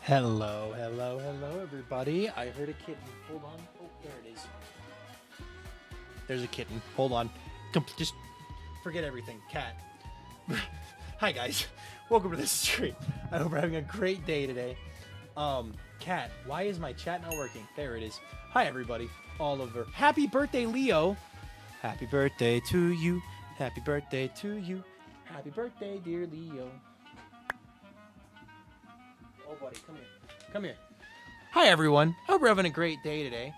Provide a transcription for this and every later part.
Hello, hello, hello, everybody. I heard a kitten. Hold on. Oh, there it is. There's a kitten. Hold on. Just forget everything. Cat. Hi, guys. Welcome to the stream. I hope we're having a great day today. Cat, why is my chat not working? There it is. Hi, everybody. Oliver. Happy birthday, Leo. Happy birthday to you. Happy birthday to you. Happy birthday, dear Leo. Oh, buddy, come here. Come here. Hi, everyone. Hope we're having a great day today.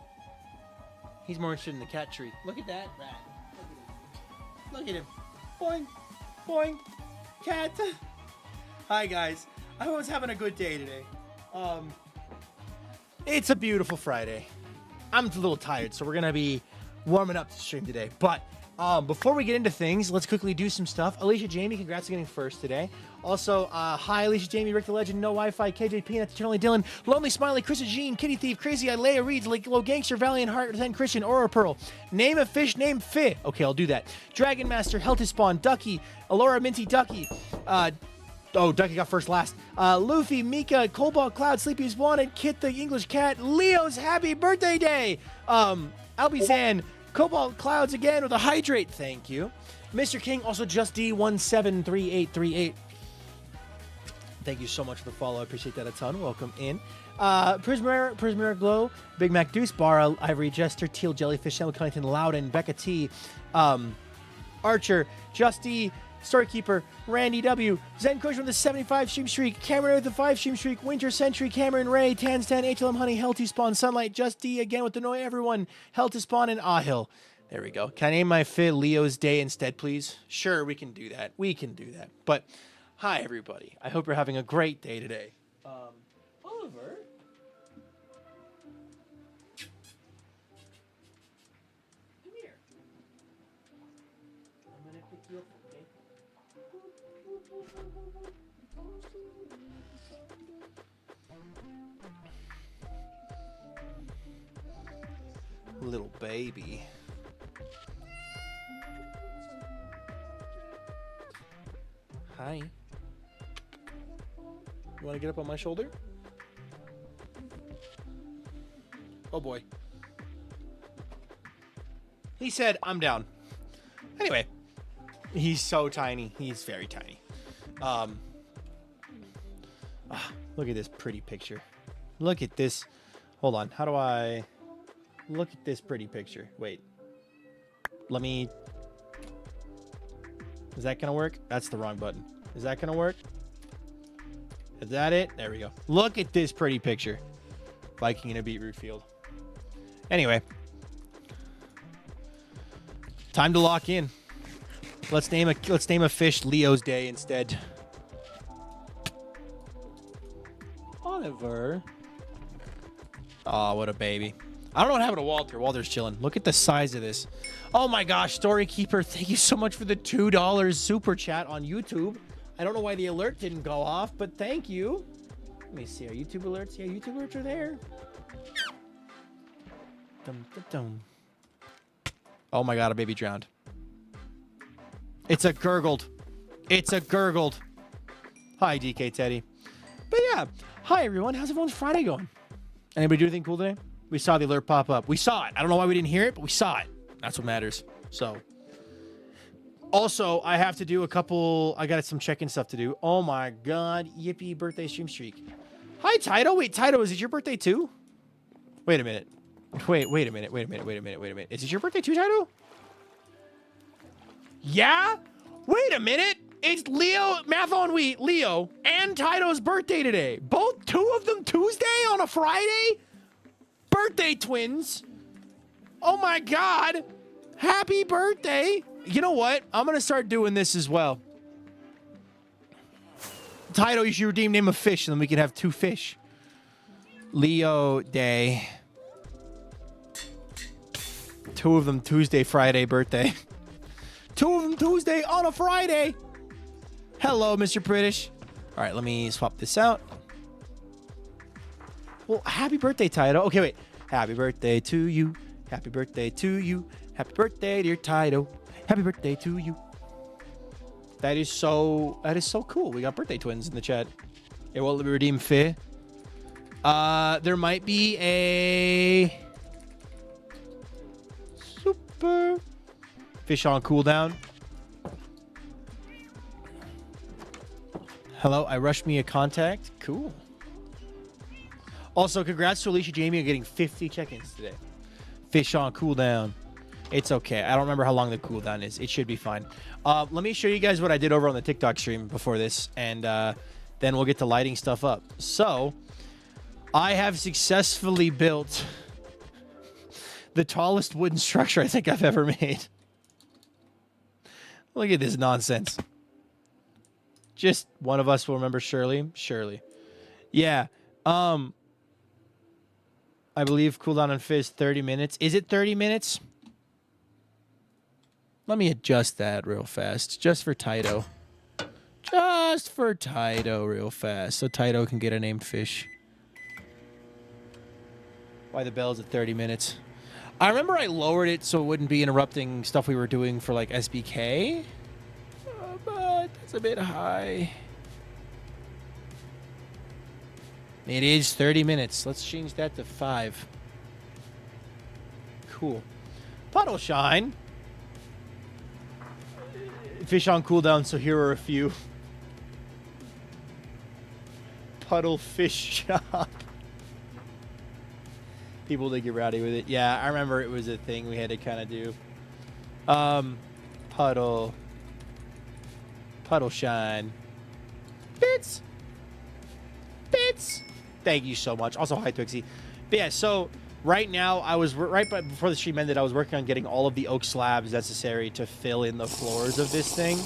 He's more interested in the cat tree. Look at that rat. Look at him. Boing. Boing. Cat. Hi, guys. I was having a good day today. It's a beautiful Friday. I'm a little tired, so we're going to be warming up to stream today. But before we get into things, let's quickly do some stuff. Alicia Jamie, congrats on getting first today. Also, hi, Alicia Jamie, Rick the Legend, No Wi-Fi, KJ Peanuts, Eternally Dylan, Lonely Smiley, Chris Jean, Kitty Thief, Crazy Eye, Leia Reeds, Low Gangster, Valiant Heart, Lieutenant Christian, Aura Pearl. Name a fish named Fi. Okay, I'll do that. Dragon Master, Healthy Spawn, Ducky, Alora Minty Ducky, Ducky got first last. Luffy, Mika, Cobalt Cloud, Sleepy's Wanted, Kit the English Cat, Leo's Happy Birthday Day. Albizan, Cobalt Clouds again with a hydrate. Thank you. Mr. King, also just D173838. Thank you so much for the follow. I appreciate that a ton. Welcome in. Prismera Glow, Big Mac Deuce, Barra, Ivory Jester, Teal Jellyfish, Samuel Cunnington, Loudon, Becca T, Archer, Justy, Storykeeper, Randy W, Zen Kush with the 75 stream streak, Cameron with the 5 stream streak, Winter Sentry, Cameron Ray, Tanstan, HLM Honey, Healthy Spawn, Sunlight, Just D again with the Annoy Everyone, Healthy Spawn, and Ahil. There we go. Can I name my fit Leo's Day instead, please? Sure, we can do that. We can do that. But hi, everybody. I hope you're having a great day today. Oliver? Come here. I'm going to pick you up, okay? Little baby. Hi. You want to get up on my shoulder? Oh boy. He said, I'm down. Anyway, he's so tiny. He's very tiny. Look at this pretty picture. Look at this. Hold on. How do I look at this pretty picture? Wait. Let me. Is that gonna work? That's the wrong button. Is that gonna work? Is that it? There we go. Look at this pretty picture. Viking in a beetroot field. Anyway. Time to lock in. Let's name a fish Leo's Day instead. Oliver. Oh, what a baby. I don't know what happened to Walter. Walter's chilling. Look at the size of this. Oh my gosh, Storykeeper, thank you so much for the $2 super chat on YouTube. I don't know why the alert didn't go off, but thank you. Let me see, our YouTube alerts? Yeah, YouTube alerts are there. Dum, dum, dum. Oh my god, a baby drowned. It's a gurgled. It's a gurgled. Hi, DK Teddy. But yeah, hi everyone. How's everyone's Friday going? Anybody do anything cool today? We saw the alert pop up. We saw it. I don't know why we didn't hear it, but we saw it. That's what matters. So, also, I have to do I got some check-in stuff to do. Oh my god. Yippee birthday stream streak. Hi, Taito. Wait, Taito, is it your birthday too? Wait a minute. Wait a minute. Is it your birthday too, Taito? Yeah? Wait a minute. It's Leo, Leo, and Taito's birthday today. Two of them Tuesday on a Friday? Birthday twins. Oh my god. Happy birthday. You know what? I'm going to start doing this as well. Taito, you should redeem name of fish, and then we can have 2 fish. Leo Day. 2 of them Tuesday, Friday birthday. 2 of them Tuesday on a Friday. Hello, Mr. British. All right, let me swap this out. Well, happy birthday, Taito. Okay, wait. Happy birthday to you. Happy birthday to you. Happy birthday, dear Taito. Happy birthday to you. That is so cool. We got birthday twins in the chat. It won't let me redeem Fi. There might be a super fish on cooldown. Hello, I rushed me a contact. Cool. Also, congrats to Alicia Jamie on getting 50 check-ins today. Fish on cooldown. It's okay. I don't remember how long the cooldown is. It should be fine. Let me show you guys what I did over on the TikTok stream before this, and then we'll get to lighting stuff up. So, I have successfully built the tallest wooden structure I think I've ever made. Look at this nonsense. Just one of us will remember Shirley. Shirley. Yeah. I believe cooldown on Fizz 30 minutes. Is it 30 minutes? Let me adjust that real fast. Just for Taito. Just for Taito real fast. So Taito can get a named fish. Why the bell's at 30 minutes. I remember I lowered it so it wouldn't be interrupting stuff we were doing for like SBK. But that's a bit high. It is 30 minutes. Let's change that to 5. Cool. Puddle Shine. Fish on cooldown, so here are a few. Puddle Fish Shop. People to get rowdy with it. Yeah, I remember it was a thing we had to kind of do. Puddle Shine. Bits. Thank you so much. Also, hi, Twixie. But yeah, so right now, I was right before the stream ended, I was working on getting all of the oak slabs necessary to fill in the floors of this thing.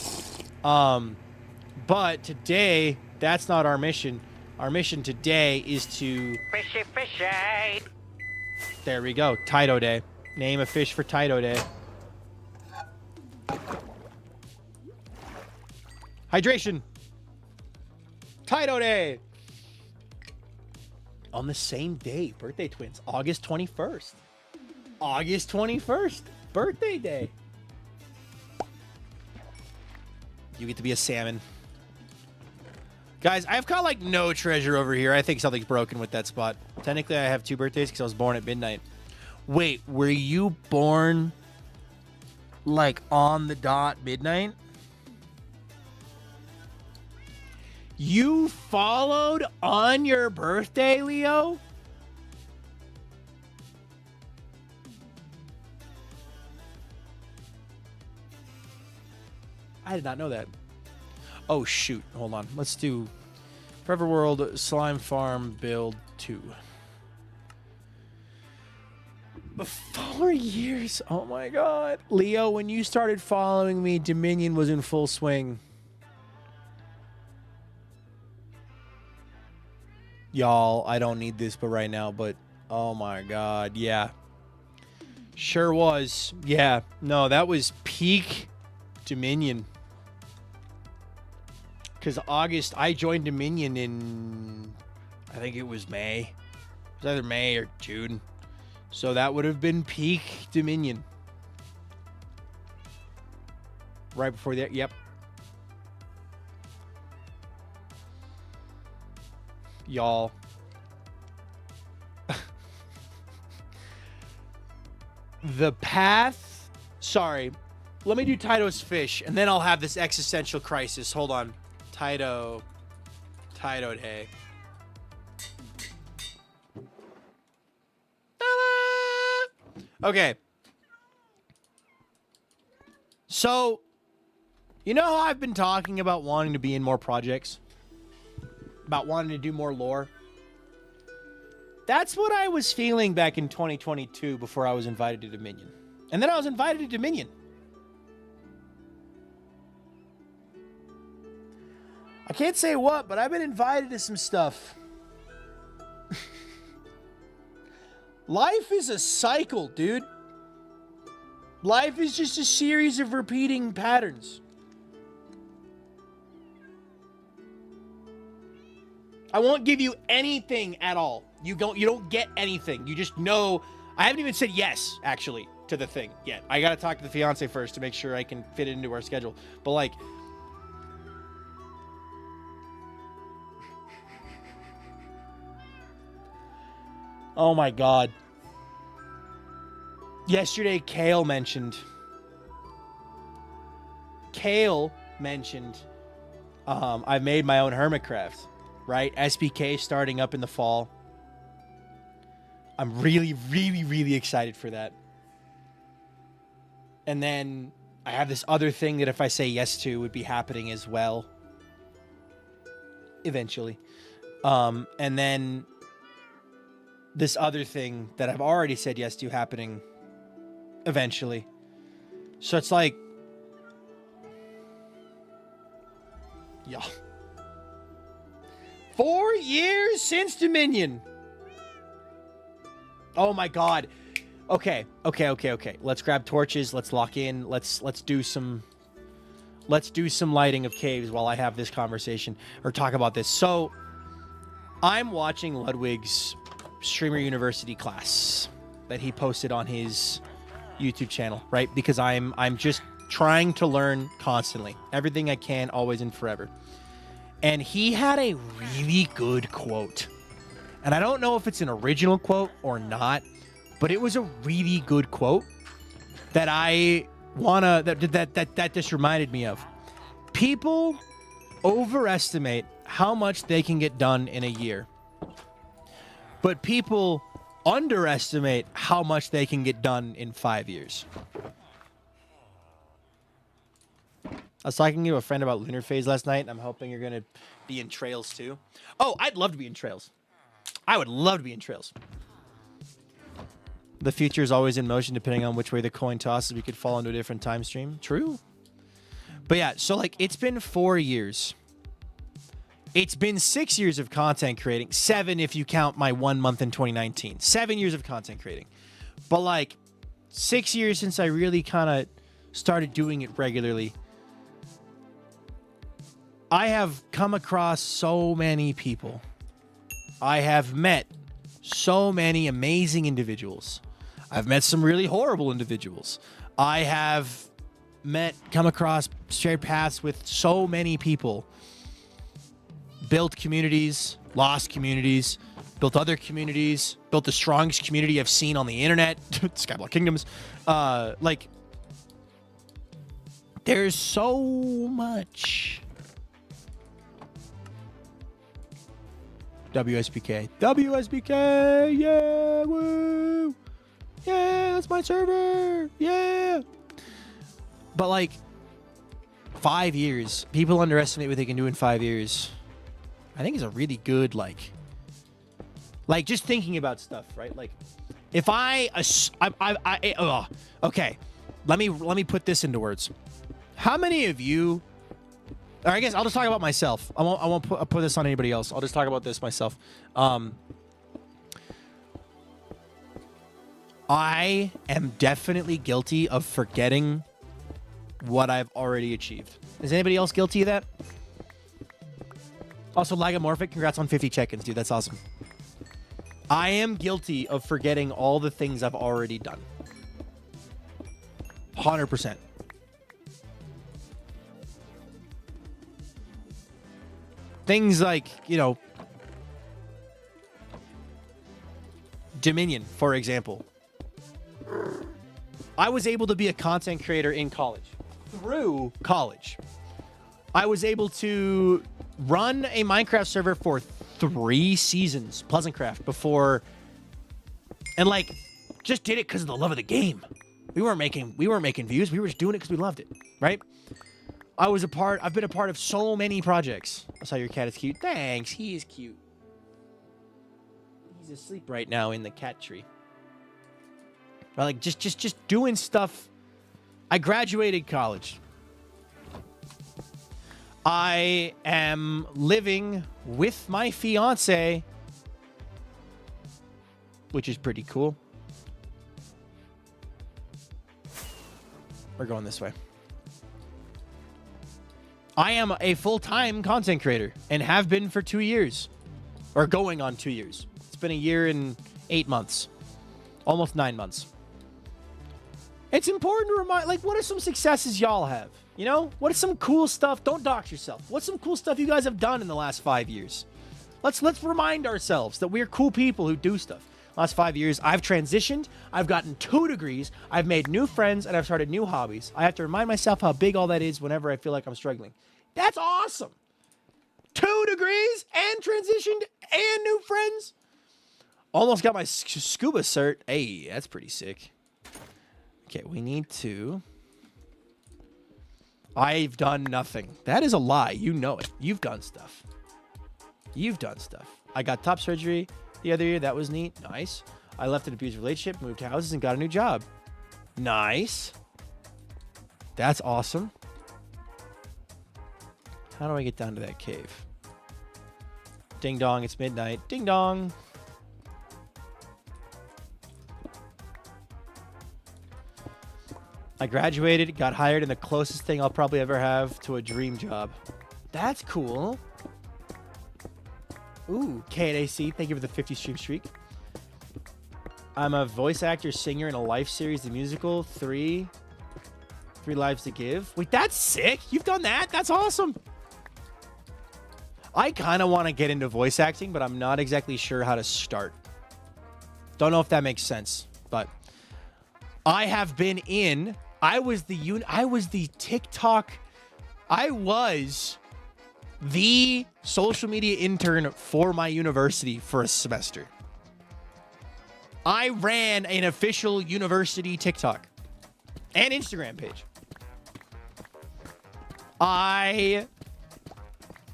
But today, that's not our mission. Our mission today is to... Fishy. There we go. Taito Day. Name a fish for Taito Day. Hydration. Taito Day. On the same day, birthday twins, August 21st. August 21st, birthday day. You get to be a salmon. Guys, I've got like no treasure over here. I think something's broken with that spot. Technically, I have 2 birthdays because I was born at midnight. Wait, were you born like on the dot midnight? You followed on your birthday, Leo? I did not know that. Oh, shoot. Hold on. Let's do Forever World Slime Farm Build 2. 4 years. Oh, my God. Leo, when you started following me, Dominion was in full swing. Y'all, I don't need this but right now, but oh my God, yeah. Sure was. Yeah, no, that was peak Dominion. Because August, I joined Dominion in, I think it was May. It was either May or June. So that would have been peak Dominion. Right before that, yep. Y'all. The path. Sorry. Let me do Taito's fish, and then I'll have this existential crisis. Hold on. Taito Day. Okay. So, you know how I've been talking about wanting to be in more projects? About wanting to do more lore. That's what I was feeling back in 2022 before I was invited to Dominion. And then I was invited to Dominion. I can't say what, but I've been invited to some stuff. Life is a cycle, dude. Life is just a series of repeating patterns. I won't give you anything at all. You don't get anything. You just know. I haven't even said yes, actually, to the thing yet. I got to talk to the fiance first to make sure I can fit it into our schedule. But, like, Oh my God. Yesterday, Kale mentioned I've made my own Hermitcraft, right? SPK starting up in the fall. I'm really, really, really excited for that. And then I have this other thing that if I say yes to would be happening as well. Eventually. And then this other thing that I've already said yes to happening eventually. So it's like, yeah. 4 years since Dominion. Oh my God. Okay. Let's grab torches. Let's lock in. Let's do some lighting of caves while I have this conversation or talk about this. So I'm watching Ludwig's Streamer University class that he posted on his YouTube channel, right? Because I'm just trying to learn constantly. Everything I can, always and forever. And he had a really good quote. And I don't know if it's an original quote or not, but it was a really good quote that that just reminded me of. People overestimate how much they can get done in a year. But people underestimate how much they can get done in 5 years. I was talking to a friend about Lunar Phase last night, and I'm hoping you're going to be in Trails too. Oh, I'd love to be in Trails. I would love to be in Trails. The future is always in motion depending on which way the coin tosses. We could fall into a different time stream. True. But yeah, so like it's been 4 years. It's been 6 years of content creating. 7 if you count my 1 month in 2019. 7 years of content creating. But like 6 years since I really kind of started doing it regularly. I have come across so many people. I have met so many amazing individuals. I've met some really horrible individuals. I have come across shared paths with so many people. Built communities, lost communities, built other communities, built the strongest community I've seen on the internet, Skyblock Kingdoms. Like, there's so much. WSBK. WSBK! Yeah! Woo! Yeah! That's my server! Yeah! But, like, 5 years. People underestimate what they can do in 5 years. I think is a really good, like just thinking about stuff, right? Like, if okay, let me put this into words. How many of you, or I guess I'll just talk about myself. I won't put this on anybody else. I'll just talk about this myself. I am definitely guilty of forgetting what I've already achieved. Is anybody else guilty of that? Also, Lagomorphic, congrats on 50 check-ins, dude. That's awesome. I am guilty of forgetting all the things I've already done. 100%. Things like, you know, Dominion, for example. I was able to be a content creator in college. Through college. I was able to run a Minecraft server for 3 seasons, Pleasantcraft, before, and like, just did it because of the love of the game. We weren't making views. We were just doing it because we loved it, right? I've been a part of so many projects. I saw your cat is cute. Thanks, he is cute. He's asleep right now in the cat tree. But like, just doing stuff. I graduated college. I am living with my fiance, which is pretty cool. We're going this way. I am a full-time content creator and have been for 2 years, or going on 2 years. It's been a year and 8 months, almost 9 months. It's important to remind, like, what are some successes y'all have? You know, what is some cool stuff? Don't dox yourself. What's some cool stuff you guys have done in the last 5 years? Let's remind ourselves that we're cool people who do stuff. Last 5 years, I've transitioned, I've gotten 2 degrees, I've made new friends, and I've started new hobbies. I have to remind myself how big all that is whenever I feel like I'm struggling. That's awesome. 2 degrees and transitioned and new friends. Almost got my scuba cert. Hey, that's pretty sick. Okay, we need to... I've done nothing. That is a lie. You know it. You've done stuff. You've done stuff. I got top surgery the other year. That was neat. Nice. I left an abusive relationship, moved houses, and got a new job. Nice. That's awesome. How do I get down to that cave? Ding dong, it's midnight. Ding dong. I graduated, got hired in the closest thing I'll probably ever have to a dream job. That's cool. Ooh, KNAC, thank you for the 50 stream streak. I'm a voice actor, singer in a life series, the musical, Three Lives to Give. Wait, that's sick. You've done that? That's awesome. I kind of want to get into voice acting, but I'm not exactly sure how to start. Don't know if that makes sense, but I have been in... I was the TikTok... I was the social media intern for my university for a semester. I ran an official university TikTok and Instagram page. I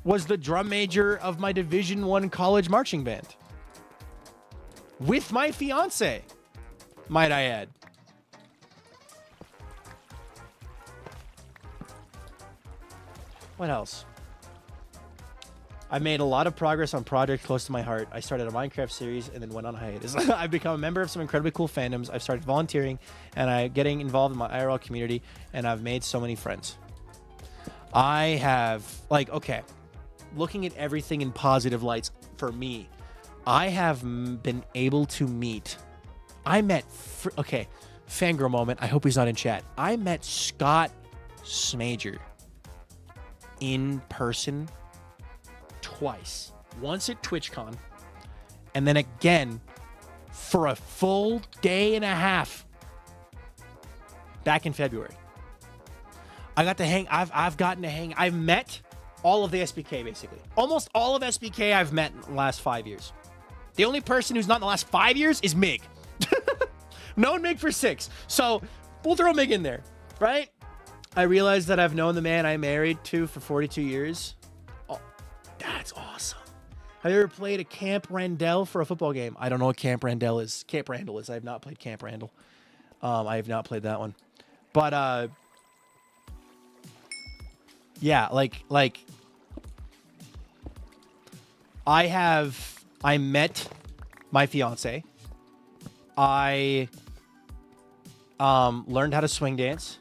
was the drum major of my Division I college marching band. With my fiance, might I add. What else? I made a lot of progress on projects close to my heart. I started a Minecraft series and then went on hiatus. I've become a member of some incredibly cool fandoms. I've started volunteering and I'm getting involved in my IRL community, and I've made so many friends. I have, like, okay, looking at everything in positive lights for me, I have been able to meet, okay, fangirl moment. I hope he's not in chat. I met Scott Smager in person twice. Once at TwitchCon, and then again for a full day and a half back in February. I got to hang. I've gotten to hang. I've met all of the SBK, basically. Almost all of SBK I've met in the last 5 years. The only person who's not in the last 5 years is Mig. Known Mig for 6. So we'll throw Mig in there, right? I realized that I've known the man I married to for 42 years. Oh, that's awesome. Have you ever played a Camp Randall for a football game? I don't know what Camp Randall is. Camp Randall is. I have not played Camp Randall. I have not played that one. But, yeah, like, I met my fiance. I, learned how to swing dance.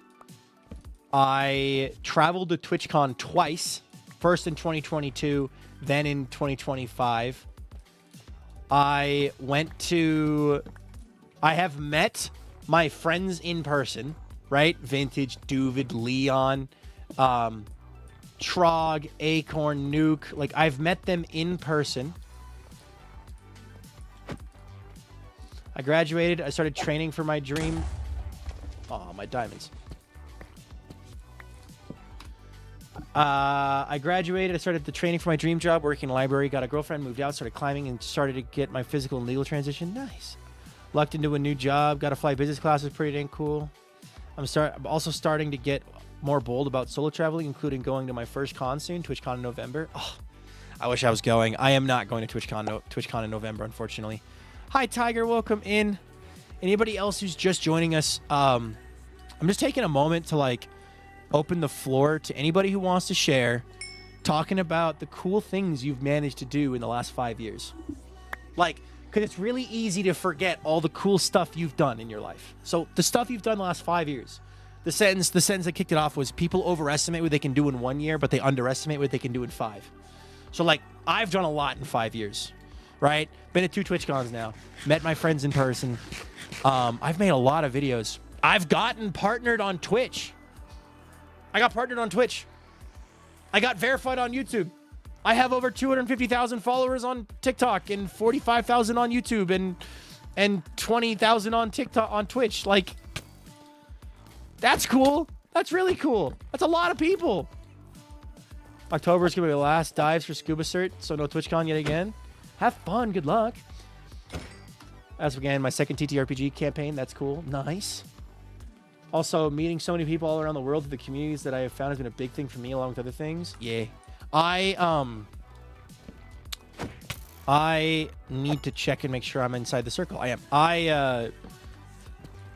I traveled to TwitchCon twice, first in 2022, then in 2025. I have met my friends in person, right? Vintage, Duvid, Leon, Trog, Acorn, Nuke. Like, I've met them in person. I graduated. I started training for my dream. Oh, my diamonds. I graduated. I started the training for my dream job, working in a library, got a girlfriend, moved out, started climbing, and started to get my physical and legal transition. Nice. Lucked into a new job, got to fly business class. Is pretty dang cool. I'm also starting to get more bold about solo traveling, including going to my first con soon, TwitchCon in November. Oh, I wish I was going. I am not going to TwitchCon in November, unfortunately. Hi, Tiger. Welcome in. Anybody else who's just joining us, I'm just taking a moment to, like, open the floor to anybody who wants to share, talking about the cool things you've managed to do in the last 5 years. Like, because it's really easy to forget all the cool stuff you've done in your life. So the stuff you've done the last 5 years. The sentence that kicked it off was, people overestimate what they can do in 1 year, but they underestimate what they can do in 5. So, like, I've done a lot in 5 years, right? Been at 2 TwitchCons now. Met my friends in person. I've made a lot of videos. I've gotten partnered on Twitch. I got partnered on Twitch. I got verified on YouTube. I have over 250,000 followers on TikTok and 45,000 on YouTube and and 20,000 on TikTok, on Twitch. Like, that's cool. That's really cool. That's a lot of people. October is going to be the last dives for Scuba Cert, so no TwitchCon yet again. Have fun. Good luck. As began my second TTRPG campaign. That's cool. Nice. Also, meeting so many people all around the world through the communities that I have found has been a big thing for me, along with other things. Yeah. I need to check and make sure I'm inside the circle. I am.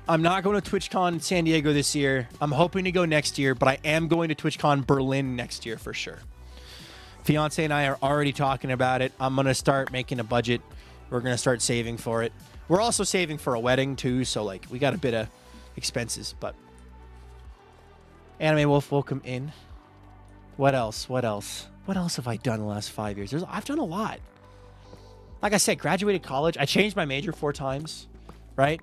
I'm not going to TwitchCon San Diego this year. I'm hoping to go next year, but I am going to TwitchCon Berlin next year for sure. Fiance and I are already talking about it. I'm going to start making a budget. We're going to start saving for it. We're also saving for a wedding too, so like we got a bit of expenses, but Anime Wolf, welcome in. What else? What else? What else have I done in the last 5 years? I've done a lot. Like I said, graduated college. I changed my major 4 times, right?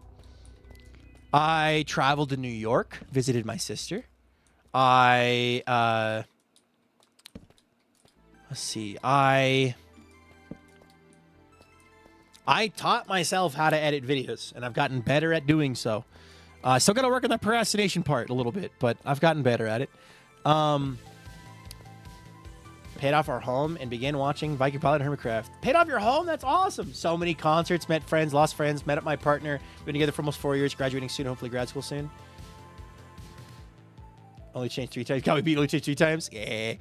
I traveled to New York, visited my sister. Let's see. I taught myself how to edit videos, and I've gotten better at doing so. Still got to work on that procrastination part a little bit, but I've gotten better at it. Paid off our home and began watching VikingPilot and Hermitcraft. Paid off your home? That's awesome. So many concerts, met friends, lost friends, met up my partner. We've been together for almost 4 years, graduating soon, hopefully grad school soon. Only changed 3 times. Got me beat, only changed 3 times? Yeah.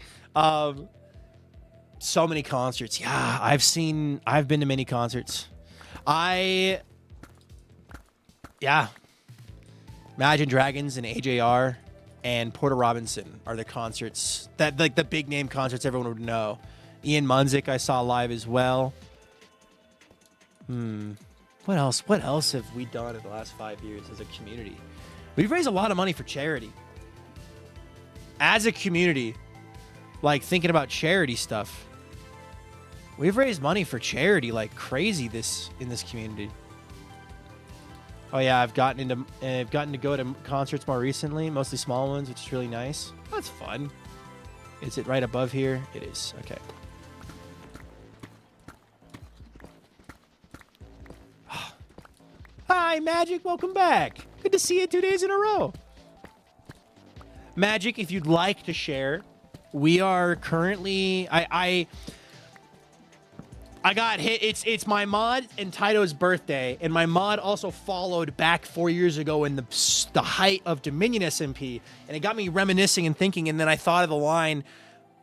So many concerts. Yeah, I've been to many concerts. Yeah. Imagine Dragons and AJR and Porter Robinson are the concerts that, like, the big name concerts everyone would know. Ian Munzik I saw live as well. What else? What else have we done in the last 5 years as a community? We've raised a lot of money for charity. As a community, like thinking about charity stuff, we've raised money for charity like crazy in this community. Oh yeah, I've gotten to go to concerts more recently, mostly small ones, which is really nice. That's fun. Is it right above here? It is. Okay. Hi, Magic. Welcome back. Good to see you 2 days in a row. Magic, if you'd like to share, we are currently... I got hit. It's my mod and Taito's birthday, and my mod also followed back 4 years ago in the height of Dominion SMP, and it got me reminiscing and thinking. And then I thought of the line: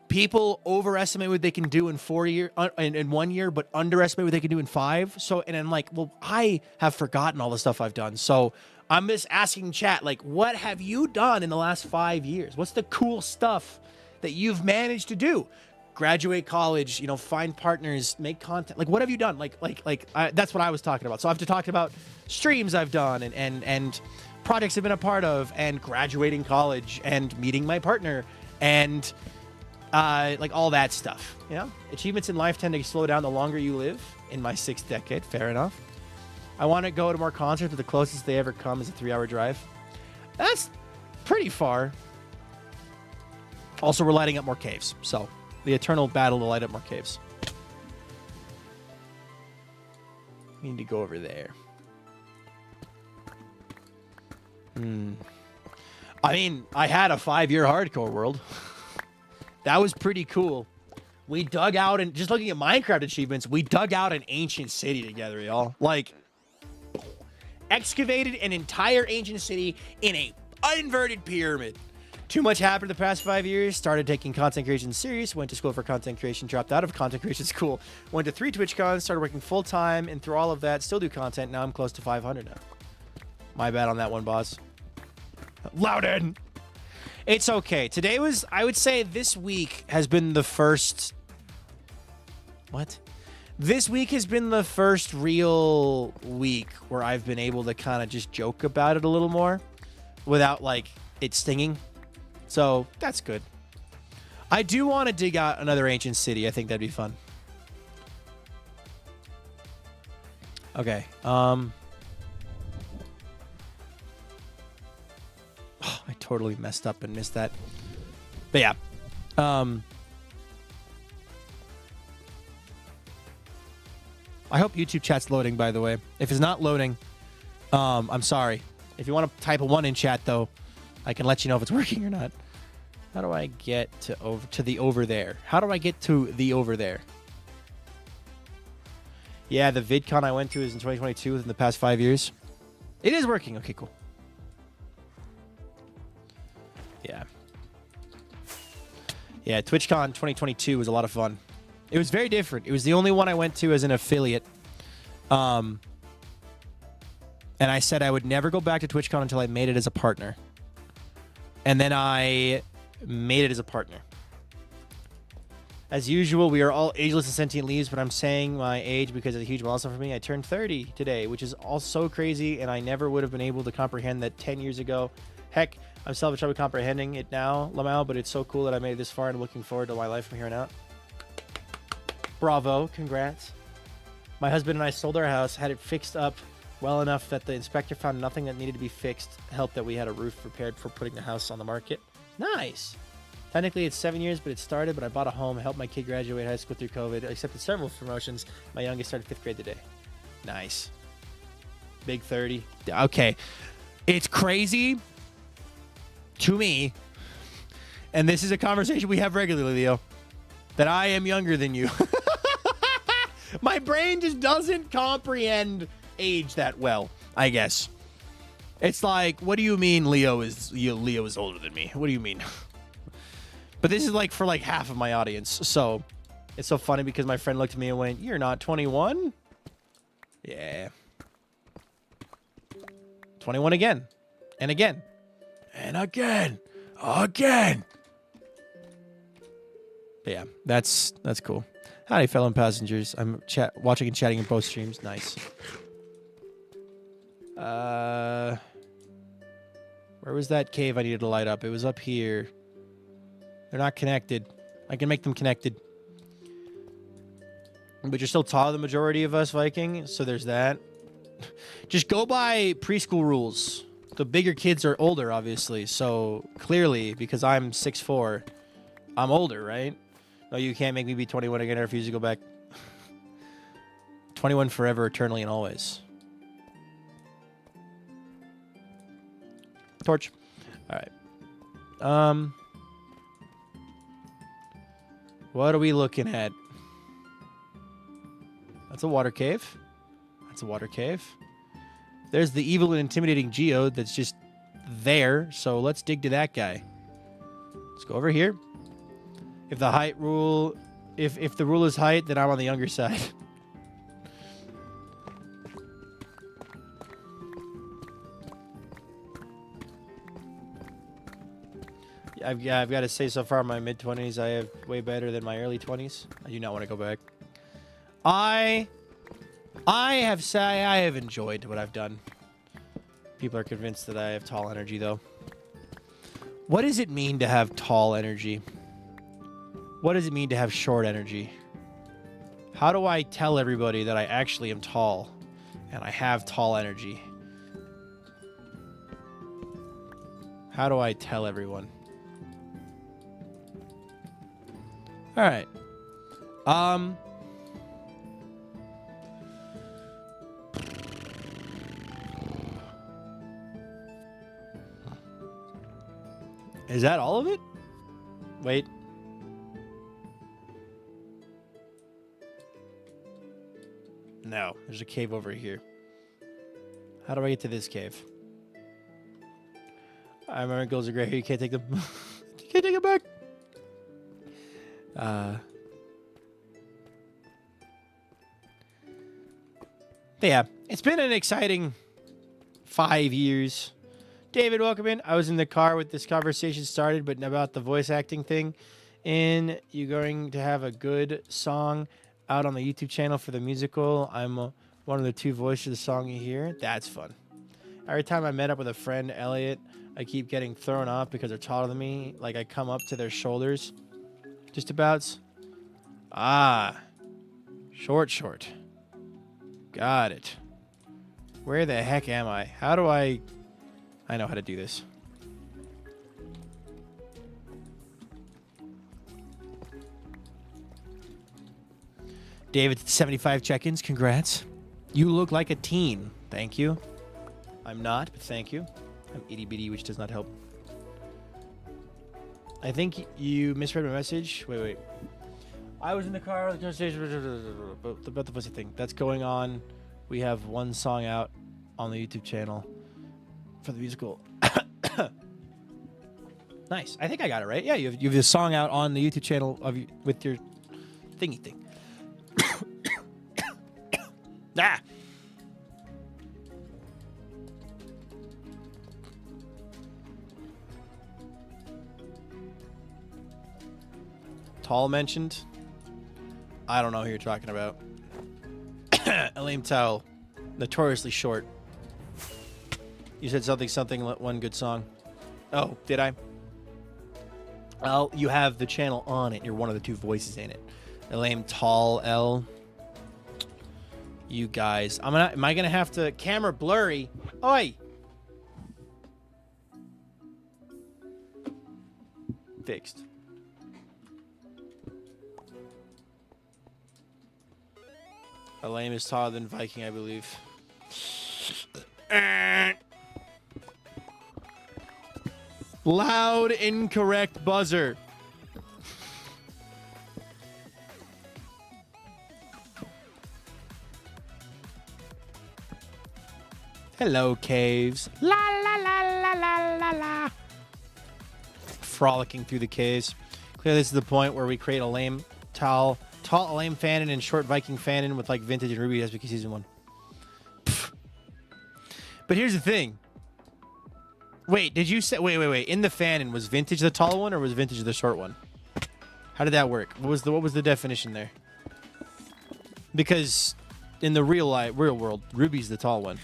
people overestimate what they can do in 1 year, but underestimate what they can do in 5. So, and I'm like, well, I have forgotten all the stuff I've done. So I'm just asking chat, like, what have you done in the last 5 years? What's the cool stuff that you've managed to do? Graduate college, find partners, make content. Like, what have you done? That's what I was talking about. So I've talked about streams I've done and projects I've been a part of, and graduating college and meeting my partner and like all that stuff. Achievements in life tend to slow down the longer you live. In my 6th decade, fair enough. I want to go to more concerts, but the closest they ever come is a 3-hour drive. That's pretty far. Also, we're lighting up more caves, so. The eternal battle to light up more caves. We need to go over there. I mean, I had a 5-year hardcore world. That was pretty cool. We dug out, and just looking at Minecraft achievements, we dug out an ancient city together, y'all. Like, excavated an entire ancient city in a inverted pyramid. Too much happened the past 5 years. Started taking content creation serious. Went to school for content creation. Dropped out of content creation school. Went to 3 TwitchCons. Started working full time. And through all of that, still do content. Now I'm close to 500 now. My bad on that one, boss. Loudon! It's okay. Today was, I would say this week has been the first... What? This week has been the first real week where I've been able to kind of just joke about it a little more without, like, it stinging. So, that's good. I do want to dig out another ancient city. I think that'd be fun. Okay. Oh, I totally messed up and missed that. But yeah. I hope YouTube chat's loading, by the way. If it's not loading, I'm sorry. If you want to type a 1 in chat, though, I can let you know if it's working or not. How do I get to the over there? How do I get to the over there? Yeah, the VidCon I went to is in 2022 within the past 5 years. It is working. Okay, cool. Yeah. Yeah, TwitchCon 2022 was a lot of fun. It was very different. It was the only one I went to as an affiliate. And I said I would never go back to TwitchCon until I made it as a partner. And then I made it as a partner. As usual, we are all ageless and sentient leaves, but I'm saying my age because it's a huge milestone for me. I turned 30 today, which is all so crazy, and I never would have been able to comprehend that 10 years ago. Heck, I'm still having trouble comprehending it now, Lamau, but it's so cool that I made it this far and looking forward to my life from here on out. Bravo, congrats. My husband and I sold our house, had it fixed up well enough that the inspector found nothing that needed to be fixed. Helped that we had a roof repaired for putting the house on the market. Nice. Technically, it's 7 years, but it started. But I bought a home, helped my kid graduate high school through COVID, accepted several promotions. My youngest started 5th grade today. Nice. Big 30. Okay. It's crazy to me, and this is a conversation we have regularly, Leo, that I am younger than you. My brain just doesn't comprehend age that well, I guess. It's like, what do you mean Leo is older than me? What do you mean? But this is like for like half of my audience. So it's so funny because my friend looked at me and went, "You're not 21?" Yeah. 21 again. And again. And again. Again. But yeah, that's cool. Howdy, fellow passengers. I'm watching and chatting in both streams. Nice. Where was that cave I needed to light up? It was up here. They're not connected. I can make them connected. But you're still taller than the majority of us, Viking, so there's that. Just go by preschool rules. The bigger kids are older, obviously, so clearly, because I'm 6'4", I'm older, right? No, you can't make me be 21 again. I refuse to go back. 21 forever, eternally, and always. Torch. All right. What are we looking at? That's a water cave. That's a water cave. There's the evil and intimidating geode that's just there. So let's dig to that guy. Let's go over here. If the height rule, if the rule is height, then I'm on the younger side. I've got to say, so far in my mid-20s, I have way better than my early 20s. I do not want to go back. I have enjoyed what I've done. People are convinced that I have tall energy, though. What does it mean to have tall energy? What does it mean to have short energy? How do I tell everybody that I actually am tall and I have tall energy? How do I tell everyone? All right. Is that all of it? Wait. No, there's a cave over here. How do I get to this cave? I remember goals are great here. You can't take them. You can't take it back. Yeah, it's been an exciting 5 years. David, welcome in. I was in the car with this conversation started, but about the voice acting thing. And you're going to have a good song out on the YouTube channel for the musical. I'm one of the 2 voices of the song you hear. That's fun. Every time I met up with a friend, Elliot, I keep getting thrown off because they're taller than me. Like I come up to their shoulders. Just abouts. Ah. Short. Got it. Where the heck am I? How do I know how to do this. David, 75 check-ins. Congrats. You look like a teen. Thank you. I'm not, but thank you. I'm itty-bitty, which does not help. I think you misread my message. Wait. I was in the car about the pussy thing. That's going on. We have one song out on the YouTube channel for the musical. Nice. I think I got it right. Yeah, you have this song out on the YouTube channel with your thingy thing. Ah. Tall mentioned. I don't know who you're talking about. A lame towel. Notoriously short. You said something, one good song. Oh, did I? Well, you have the channel on it. You're one of the two voices in it. A lame tall L. You guys. Am I gonna have to camera blurry? Oi! Fixed. A lame is taller than Viking, I believe. Loud, incorrect buzzer. Hello, caves. La la la la la la la. Frolicking through the caves. Clearly, this is the point where we create a lame tall lame fanon and short Viking fanon with like vintage and ruby SBK season 1. Pfft. But here's the thing. Wait, did you say wait. In the fanon, was vintage the tall one or was vintage the short one? How did that work? What was the definition there? Because in the real world, Ruby's the tall one.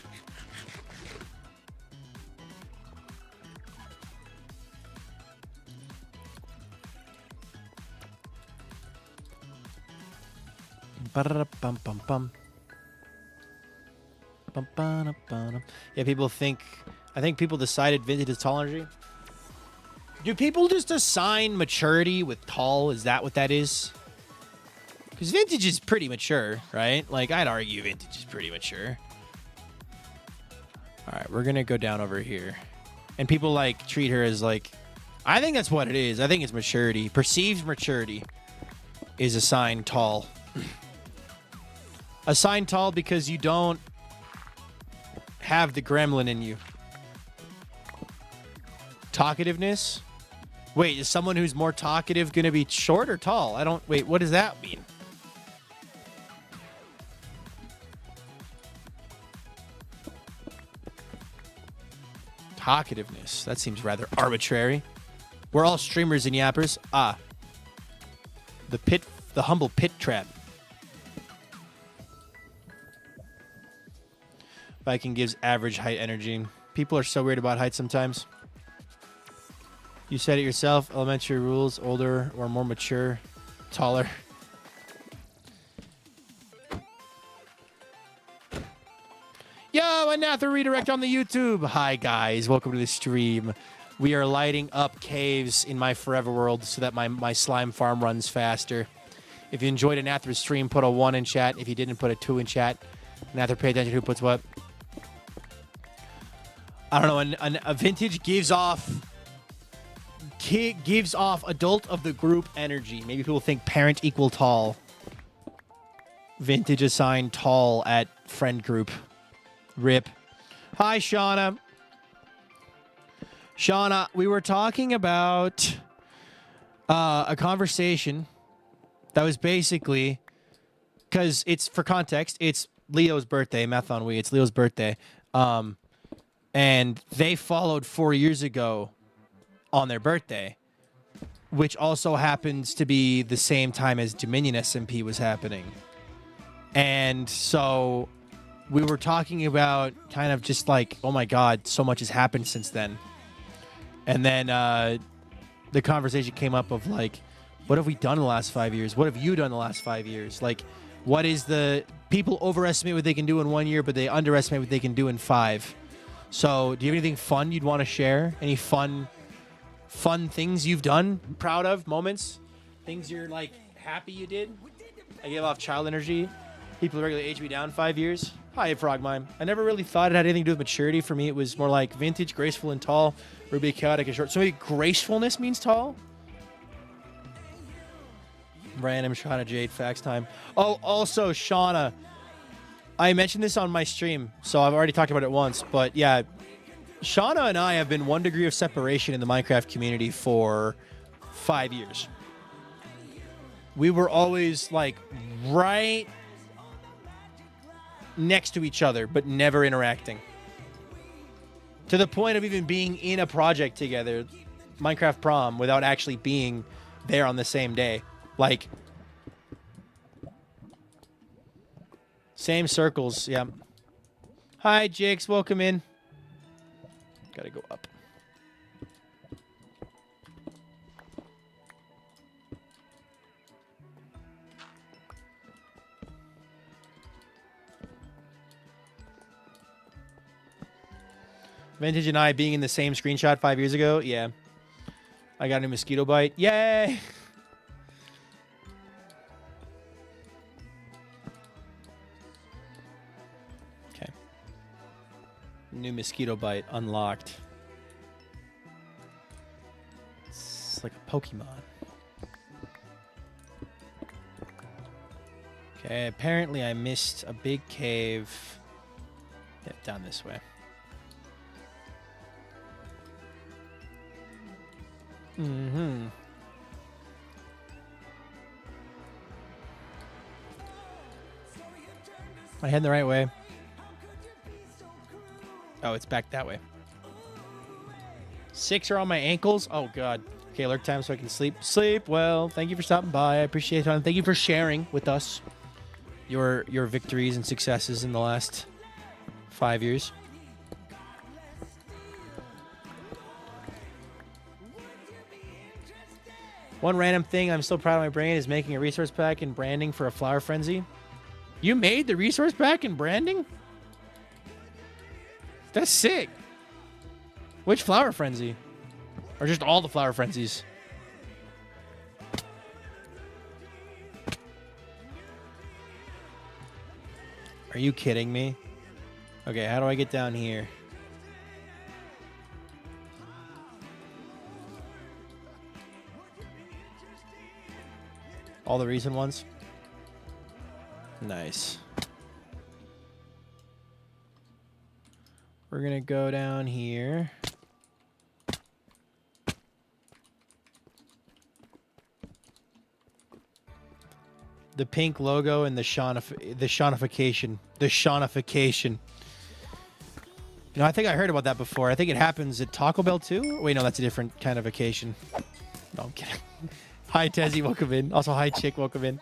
Yeah, people think. I think people decided vintage is tall energy. Do people just assign maturity with tall? Is that what that is? Because vintage is pretty mature, right? Like, I'd argue vintage is pretty mature. All right, we're going to go down over here. And people, like, treat her as, like... I think that's what it is. I think it's maturity. Perceived maturity is assigned tall. Assigned tall because you don't have the gremlin in you. Talkativeness? Wait, is someone who's more talkative going to be short or tall? Wait, what does that mean? Talkativeness. That seems rather arbitrary. We're all streamers and yappers. Ah. The humble pit trap. Viking gives average height energy. People are so weird about height sometimes. You said it yourself. Elementary rules, older or more mature, taller. Yo, Anather redirect on the YouTube. Hi, guys. Welcome to the stream. We are lighting up caves in my forever world so that my slime farm runs faster. If you enjoyed Anather's stream, put a 1 in chat. If you didn't, put a 2 in chat. Anather, pay attention who puts what. I don't know. A vintage gives off adult of the group energy. Maybe people think parent equal tall. Vintage assigned tall at friend group. Rip. Hi, Shauna. Shauna, we were talking about a conversation that was basically, because it's, for context, it's Leo's birthday, Math on Wii. It's Leo's birthday. And they followed 4 years ago on their birthday, which also happens to be the same time as Dominion SMP was happening. And so we were talking about kind of just like, oh my God, so much has happened since then. And then the conversation came up of like, what have we done in the last 5 years? What have you done in the last 5 years? Like, what is the... People overestimate what they can do in 1 year, but they underestimate what they can do in 5. So do you have anything fun you'd want to share? Any fun things you've done? Proud of? Moments? Things you're like happy you did? I gave off child energy. People regularly age me down 5 years. Hi, Frogmime. I never really thought it had anything to do with maturity. For me, it was more like vintage, graceful, and tall. Ruby, chaotic, and short. So maybe gracefulness means tall? Random Shauna Jade, facts time. Oh, also, Shauna. I mentioned this on my stream, so I've already talked about it once. But yeah, Shauna and I have been 1 degree of separation in the Minecraft community for 5 years. We were always like right next to each other, but never interacting. To the point of even being in a project together, Minecraft Prom, without actually being there on the same day. Like, same circles, yeah. Hi, Jakes, welcome in. Gotta go up. Vintage and I being in the same screenshot 5 years ago, yeah. I got a new mosquito bite. Yay! Okay. New mosquito bite unlocked. It's like a Pokemon. Okay, apparently I missed a big cave. Yeah, down this way. Mm-hmm. Am I heading the right way? Oh, it's back that way. 6 are on my ankles. Oh, God. Okay, alert time so I can sleep. Sleep well. Thank you for stopping by. I appreciate it. Thank you for sharing with us your victories and successes in the last 5 years. One random thing I'm still proud of my brain is making a resource pack and branding for a flower frenzy. You made the resource pack and branding? That's sick. Which flower frenzy? Or just all the flower frenzies? Are you kidding me? Okay, how do I get down here? All the recent ones? Nice. We're gonna go down here. The pink logo and the Shawnification. The Shawnification. You know, I think I heard about that before. I think it happens at Taco Bell too. Wait, no, that's a different kind of vacation. No, I'm kidding. Hi, Tezzy, welcome in. Also, hi, Chick, welcome in.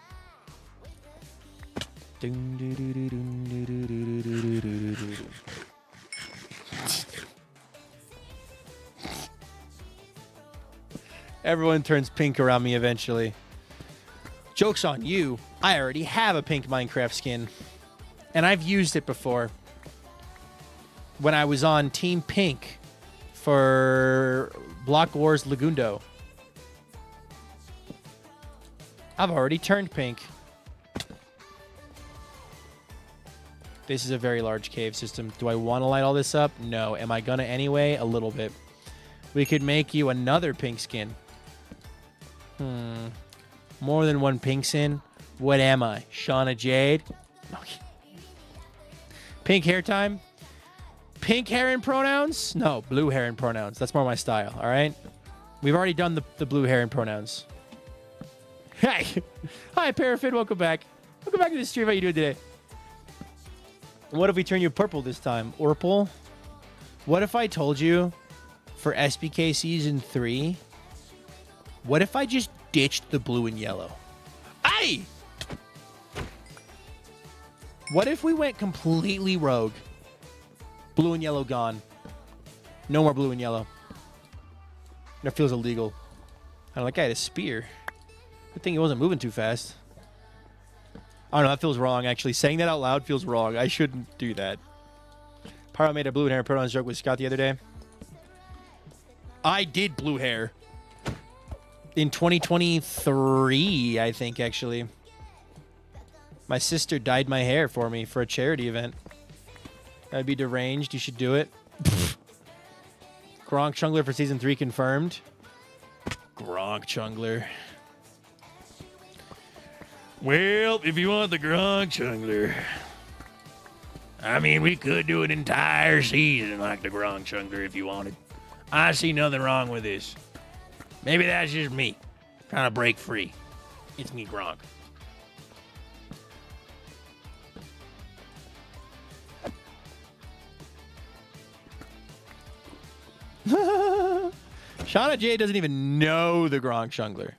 Everyone turns pink around me eventually. Joke's on you. I already have a pink Minecraft skin. And I've used it before. When I was on Team Pink for Block Wars Lagundo. I've already turned pink. This is a very large cave system. Do I want to light all this up? No. Am I gonna anyway? A little bit. We could make you another pink skin. More than one pink skin? What am I? Shauna Jade? Okay. Pink hair time? Pink hair and pronouns? No, blue hair and pronouns. That's more my style, all right? We've already done the blue hair and pronouns. Hey! Hi, Parafid. Welcome back. Welcome back to the stream. How you doing today? What if we turn you purple this time? Orpal? What if I told you for SBK Season 3, what if I just ditched the blue and yellow? Aye! What if we went completely rogue? Blue and yellow gone. No more blue and yellow. That feels illegal. I don't know, that guy had a spear. Good thing he wasn't moving too fast. I don't know, that feels wrong, actually. Saying that out loud feels wrong. I shouldn't do that. Pyro made a blue hair pronouns joke with Scott the other day. I did blue hair. In 2023, I think, actually. My sister dyed my hair for me for a charity event. That'd be deranged. You should do it. Gronk Chungler for season 3 confirmed. Gronk Chungler. Well, if you want the Gronk Chungler, I mean, we could do an entire season like the Gronk Chungler if you wanted. I see nothing wrong with this. Maybe that's just me trying to break free. It's me, Gronk. Shauna J doesn't even know the Gronk Chungler.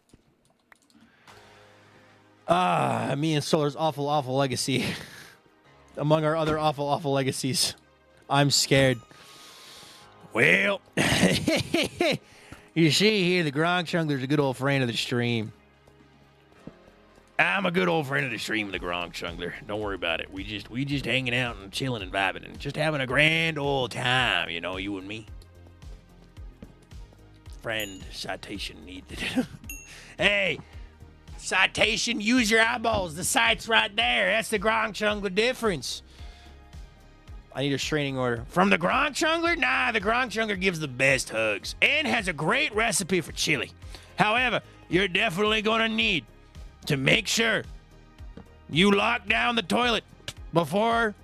Me and Solar's awful, awful legacy. Among our other awful, awful legacies. I'm scared. Well, you see here, the Gronk Chungler's a good old friend of the stream. I'm a good old friend of the stream, the Gronk Chungler. Don't worry about it. We just hanging out and chilling and vibing and just having a grand old time, you know, you and me. Friend citation needed. Hey, citation, use your eyeballs. The site's right there. That's the Gronk Chungler difference. I need a restraining order. From the Gronk Chungler? Nah, the Gronk Chungler gives the best hugs and has a great recipe for chili. However, you're definitely going to need to make sure you lock down the toilet before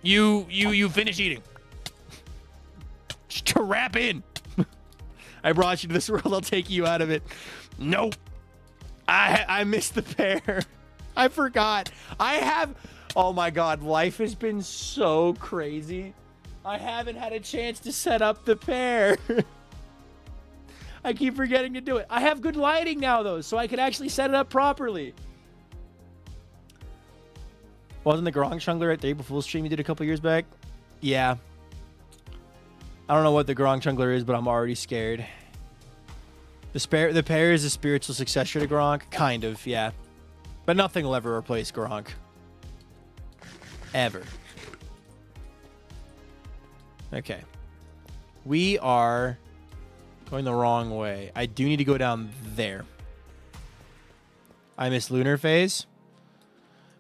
you finish eating. Just to wrap in. I brought you to this world. I'll take you out of it. Nope. I missed the pear. I forgot. Oh my God. Life has been so crazy. I haven't had a chance to set up the pear. I keep forgetting to do it. I have good lighting now, though, so I can actually set it up properly. Wasn't the Gronk Chungler at the April Fool's stream you did a couple years back? Yeah. I don't know what the Gronk Chungler is, but I'm already scared. The pear is a spiritual successor to Gronk. Kind of, yeah. But nothing will ever replace Gronk. Ever. Okay. We are going the wrong way. I do need to go down there. I missed Lunar Phase.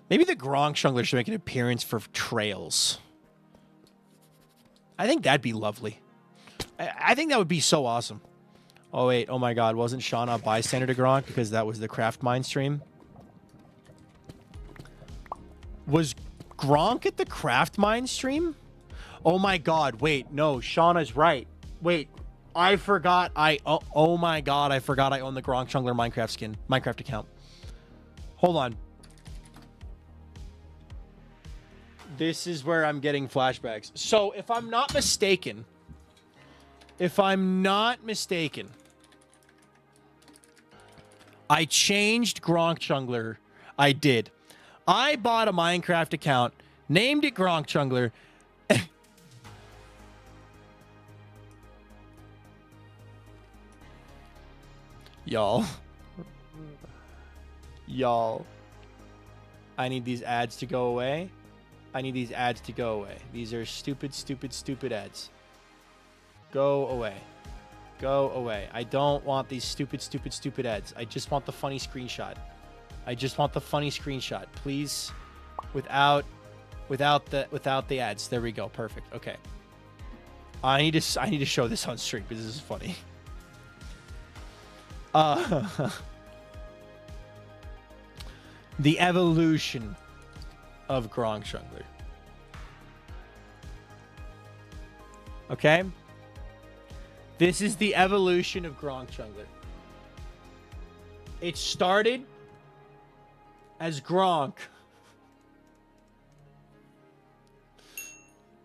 Maybe the Gronk Chungler should make an appearance for Trails. I think that'd be lovely. I think that would be so awesome. Oh, wait. Oh, my God. Wasn't Shauna a bystander to Gronk because that was the Craft Mine stream? Was Gronk at the Craft Mine stream? Oh, my God. Wait. No, Shauna's right. Wait. I forgot. Oh, my God. I forgot I own the Gronk Chungler Minecraft account. Hold on. This is where I'm getting flashbacks. So, if I'm not mistaken, I changed Gronk Chungler. I did. I bought a Minecraft account, named it Gronk Chungler. Y'all. I need these ads to go away. These are stupid, stupid, stupid ads. Go away. I don't want these stupid, stupid, stupid ads. I just want the funny screenshot. Please. Without the ads. There we go. Perfect. Okay. I need to show this on stream because this is funny. The evolution of Gronk Chungler. Okay? This is the evolution of Gronk Chungler. It started as Gronk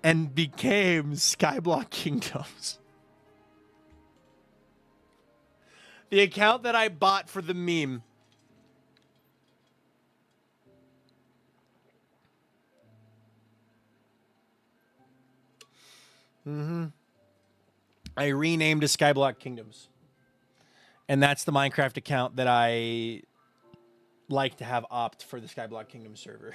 and became Skyblock Kingdoms. The account that I bought for the meme. I renamed to Skyblock Kingdoms. And that's the Minecraft account that I like to have opt for the Skyblock Kingdoms server.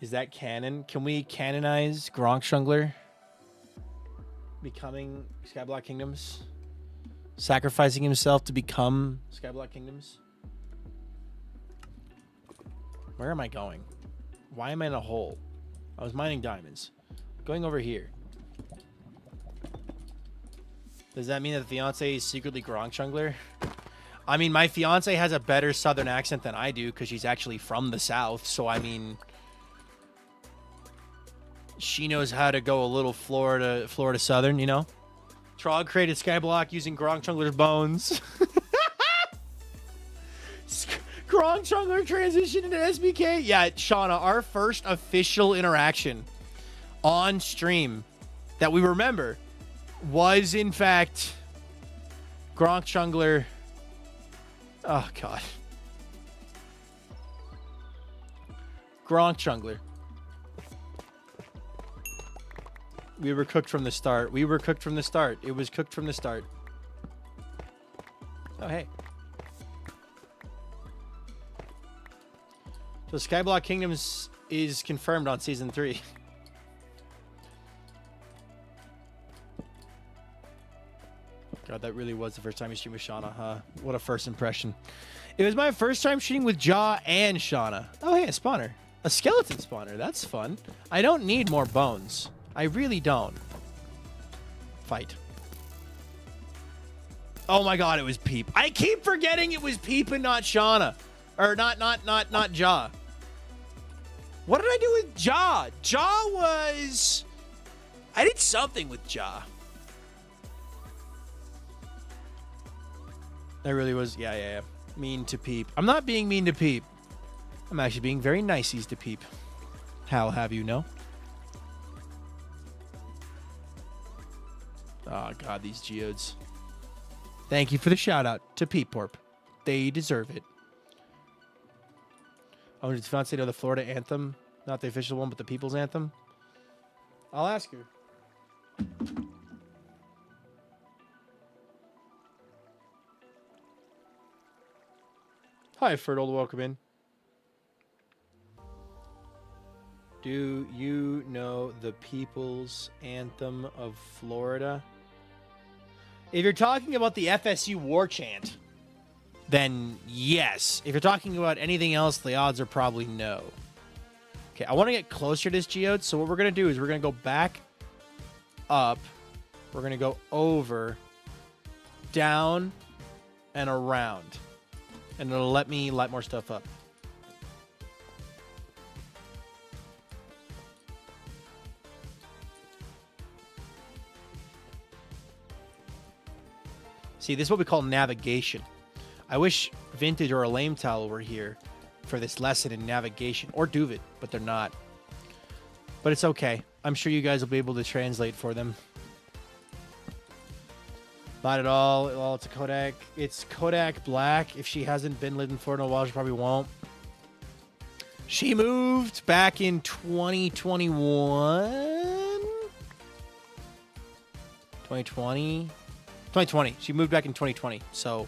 Is that canon? Can we canonize Gronk Chungler becoming Skyblock Kingdoms? Sacrificing himself to become Skyblock Kingdoms? Where am I going? Why am I in a hole? I was mining diamonds. Going over here. Does that mean that the fiance is secretly Gronk Jungler? I mean, my fiance has a better southern accent than I do because she's actually from the south. So, I mean, she knows how to go a little Florida southern, you know? Trog created Skyblock using Gronk Jungler's bones. Gronk Jungler transition into SBK. Yeah, Shauna, our first official interaction on stream that we remember was, in fact, Gronk Jungler. Oh, God. Gronk Jungler. We were cooked from the start. We were cooked from the start. It was cooked from the start. Oh, hey. So Skyblock Kingdoms is confirmed on Season 3. God, that really was the first time you streamed with Shauna, huh? What a first impression. It was my first time shooting with Jaw and Shauna. Oh, hey, a spawner. A skeleton spawner. That's fun. I don't need more bones. I really don't. Fight. Oh my God, it was Peep. I keep forgetting it was Peep and not Shauna. Or not Jaw. What did I do with Jaw? Jaw was... I did something with Jaw. That really was... Yeah. Mean to Peep. I'm not being mean to Peep. I'm actually being very niceies to Peep. How'll have you know? Oh, God, these geodes. Thank you for the shout-out to Peep-Porp. They deserve it. Oh, did Fiance know the Florida anthem? Not the official one, but the people's anthem? I'll ask her. Hi, Fertile. Welcome in. Do you know the people's anthem of Florida? If you're talking about the FSU war chant, then yes. If you're talking about anything else, the odds are probably no. Okay, I want to get closer to this geode, so what we're going to do is we're going to go back up. We're going to go over, down, and around. And it'll let me light more stuff up. See, this is what we call navigation. I wish Vintage or a Lame Towel were here for this lesson in navigation. Or Duvit, but they're not. But it's okay. I'm sure you guys will be able to translate for them. Not at all. Well, it's a Kodak. It's Kodak Black. If she hasn't been living in Florida in a while, she probably won't. She moved back in 2021. 2020. 2020. She moved back in 2020. So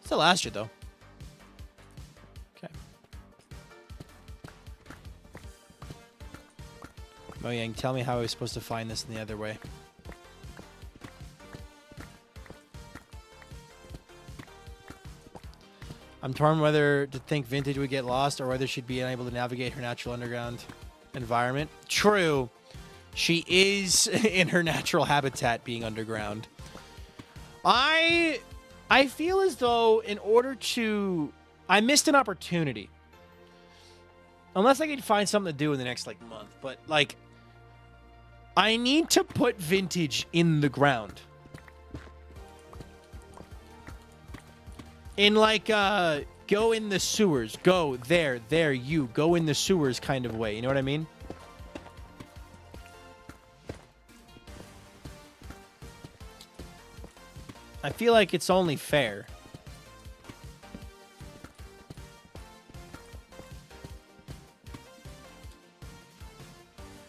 still last year though. Okay. Moyang, tell me how I was supposed to find this in the other way. I'm torn whether to think Vintage would get lost or whether she'd be unable to navigate her natural underground environment. True. She is in her natural habitat being underground. I feel as though in order to... I missed an opportunity. Unless I can find something to do in the next, like, month. But, like, I need to put Vintage in the ground. In, like, go in the sewers. Go there, you. Go in the sewers kind of way. You know what I mean? I feel like it's only fair.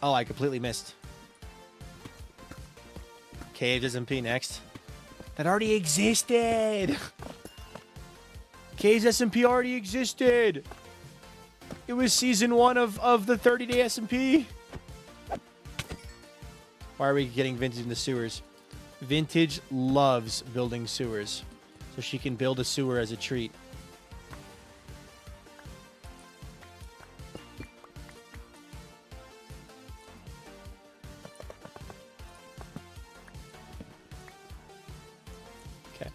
Oh, I completely missed. Caves SMP next. That already existed! Caves SMP already existed! It was season 1 of the 30-day SMP. Why are we getting Vintage in the sewers? Vintage loves building sewers. so she can build a sewer as a treat. Okay.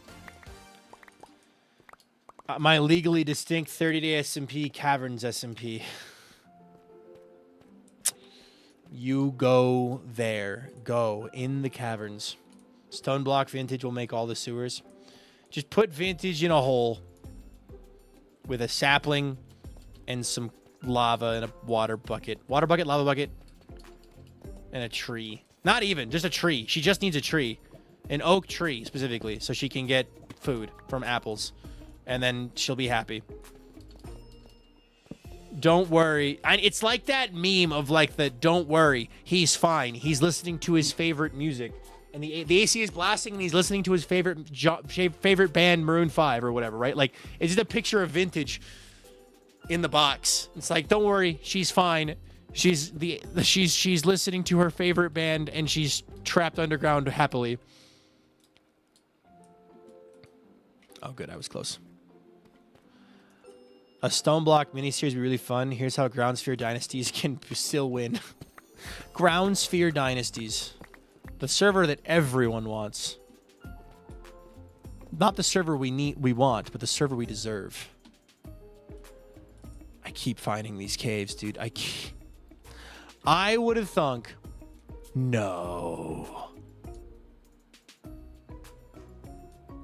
My legally distinct 30-day SMP, Caverns SMP. You go there. Go in the caverns. Stone block vintage will make all the sewers. Just put vintage in a hole with a sapling and some lava and a water bucket. Water bucket, lava bucket, and a tree. Not even, just a tree. She just needs a tree. An oak tree, specifically, so she can get food from apples. And then she'll be happy. Don't worry. It's like that meme of like the don't worry, he's fine. He's listening to his favorite music. And the AC is blasting and he's listening to his favorite band, Maroon 5 or whatever, right? Like, it's just a picture of vintage in the box. It's like, don't worry, she's fine. She's listening to her favorite band and she's trapped underground happily. Oh, good. I was close. A stone block miniseries would be really fun. Here's how Ground Sphere Dynasties can still win. Ground Sphere Dynasties. The server that everyone wants. Not the server we want, but the server we deserve. I keep finding these caves, dude. I would have thunk. No.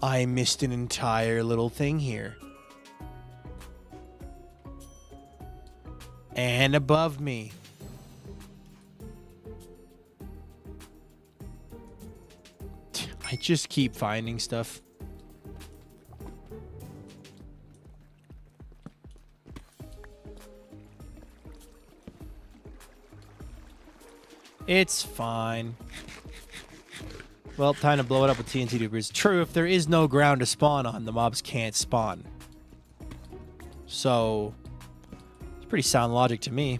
I missed an entire little thing here. And above me. I just keep finding stuff. It's fine. Well, time to blow it up with TNT tubers. True, if there is no ground to spawn on, the mobs can't spawn. So... pretty sound logic to me.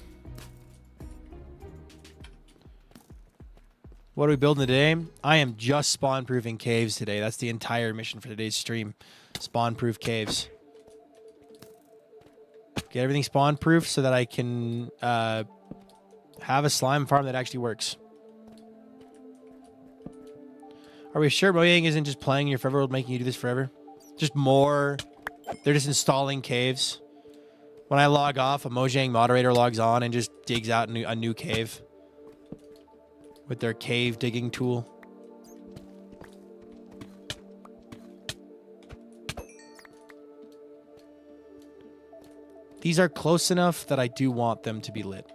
What are we building today? I am just spawn-proofing caves today. That's the entire mission for today's stream. Spawn-proof caves. Get everything spawn-proof so that I can have a slime farm that actually works. Are we sure Mojang isn't just playing your forever world, making you do this forever? Just more... they're just installing caves. When I log off, a Mojang moderator logs on and just digs out a new cave. With their cave digging tool. These are close enough that I do want them to be lit.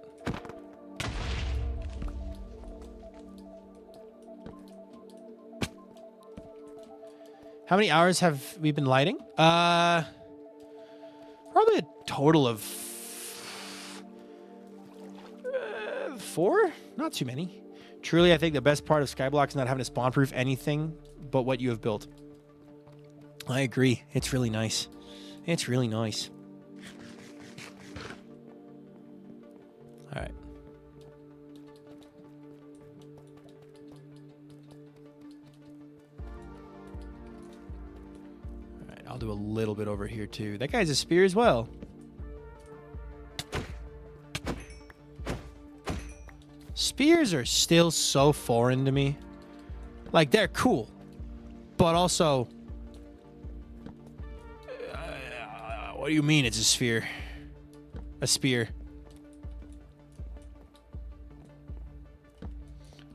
How many hours have we been lighting? Probably a total of 4? Not too many. Truly, I think the best part of Skyblock is not having to spawn-proof anything but what you have built. I agree. It's really nice. It's really nice. All right. All right, I'll do a little bit over here, too. That guy's a spear as well. Spears are still so foreign to me. Like, they're cool. But also... what do you mean it's a sphere? A spear.